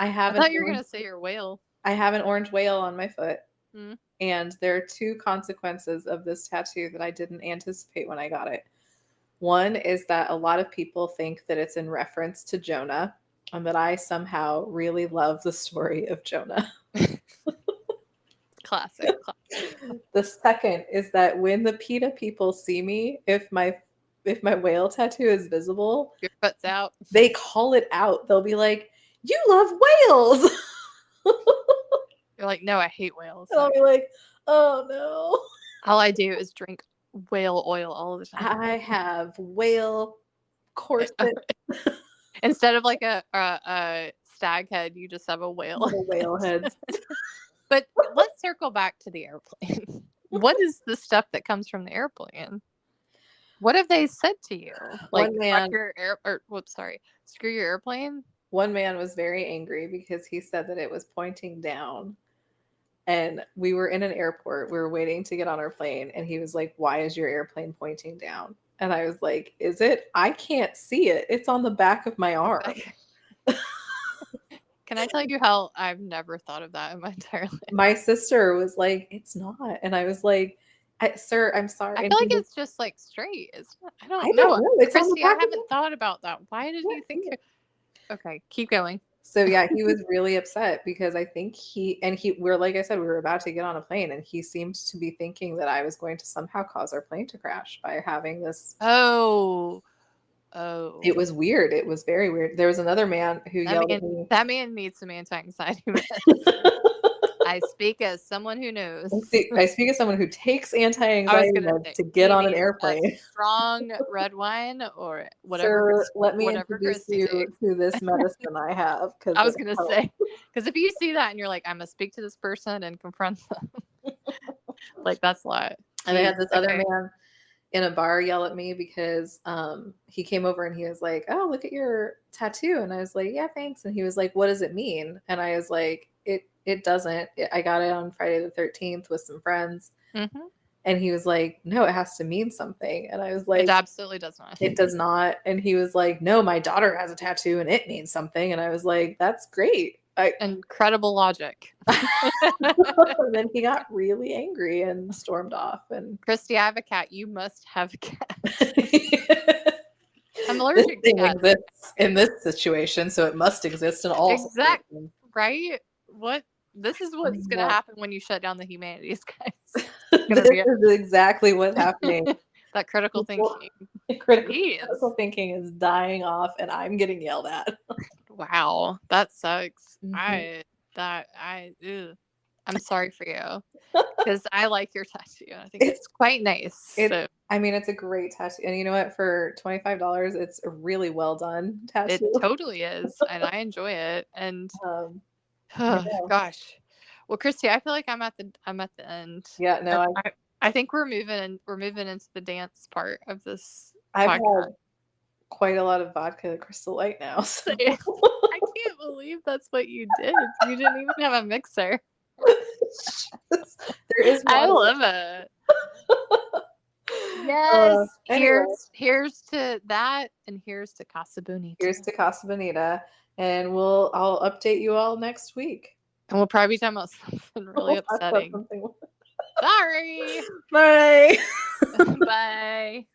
I thought you were gonna say your whale. I have an orange whale on my foot. Mm. And there are two consequences of this tattoo that I didn't anticipate when I got it. One is that a lot of people think that it's in reference to Jonah and that I somehow really love the story of Jonah. Classic. The second is that when the PETA people see me, if my whale tattoo is visible, your foot's out. They call it out. They'll be like, "You love whales." You're like, "No, I hate whales." And I'll be like, "Oh no." All I do is drink whale oil all the time. I have whale corset. Instead of like a stag head, you just have a whale. Little whale heads. But let's circle back to the airplane. What is the stuff that comes from the airplane? What have they said to you? Like, One man, screw your airplane? One man was very angry because he said that it was pointing down. And we were in an airport. We were waiting to get on our plane. And he was like, "Why is your airplane pointing down?" And I was like, "Is it? I can't see it. It's on the back of my arm." Can I tell you how I've never thought of that in my entire life? My sister was like, "It's not." And I was like, "Sir, I'm sorry." I feel like it's just like straight. I don't know. It's Christy, I haven't thought about that. Why did you think it? Okay, keep going. So yeah, he was really upset because I think we're like I said, we were about to get on a plane and he seemed to be thinking that I was going to somehow cause our plane to crash by having this. Oh. It was weird. It was very weird. There was another man who yelled at me. That man needs some anti-anxiety meds. I speak as someone who knows. I speak as someone who takes anti-anxiety meds to get on an airplane. Strong red wine or whatever. Sir, let me introduce you to this medicine I have. I was going to say, because if you see that and you're like, I'm going to speak to this person and confront them. Like, that's a lot. And I had this other man in a bar yell at me because he came over and he was like, "Oh, look at your tattoo." And I was like, "Yeah, thanks." And he was like, "What does it mean?" And I was like, it doesn't. I got it on Friday the 13th with some friends. Mm-hmm. And he was like, "No, it has to mean something." And I was like, "It absolutely does not." It does not. And he was like, "No, my daughter has a tattoo and it means something." And I was like, "That's great." Incredible logic. And then he got really angry and stormed off. And Christy, I have a cat. You must have a cat. I'm allergic to cats. Exists in this situation, so it must exist in all situations. Right? What? This is what's going to happen when you shut down the humanities, guys. This is exactly what's happening. That critical thinking. Critical thinking is dying off, and I'm getting yelled at. Wow, that sucks. Mm-hmm. I'm sorry for you because I like your tattoo. I think it's quite nice. I mean, it's a great tattoo, and you know what? For $25, it's a really well done tattoo. It totally is, and I enjoy it. And gosh, well, Christy, I feel like I'm at the end. Yeah, no, I think we're moving into the dance part of this. I've had quite a lot of vodka Crystal Light now. So. I can't believe that's what you did. You didn't even have a mixer. There is. I love it. Yes. Here's to that, and here's to Casa Bonita. Here's to Casa Bonita, and I'll update you all next week. And we'll probably be talking about something really upsetting. Sorry. Bye. Bye.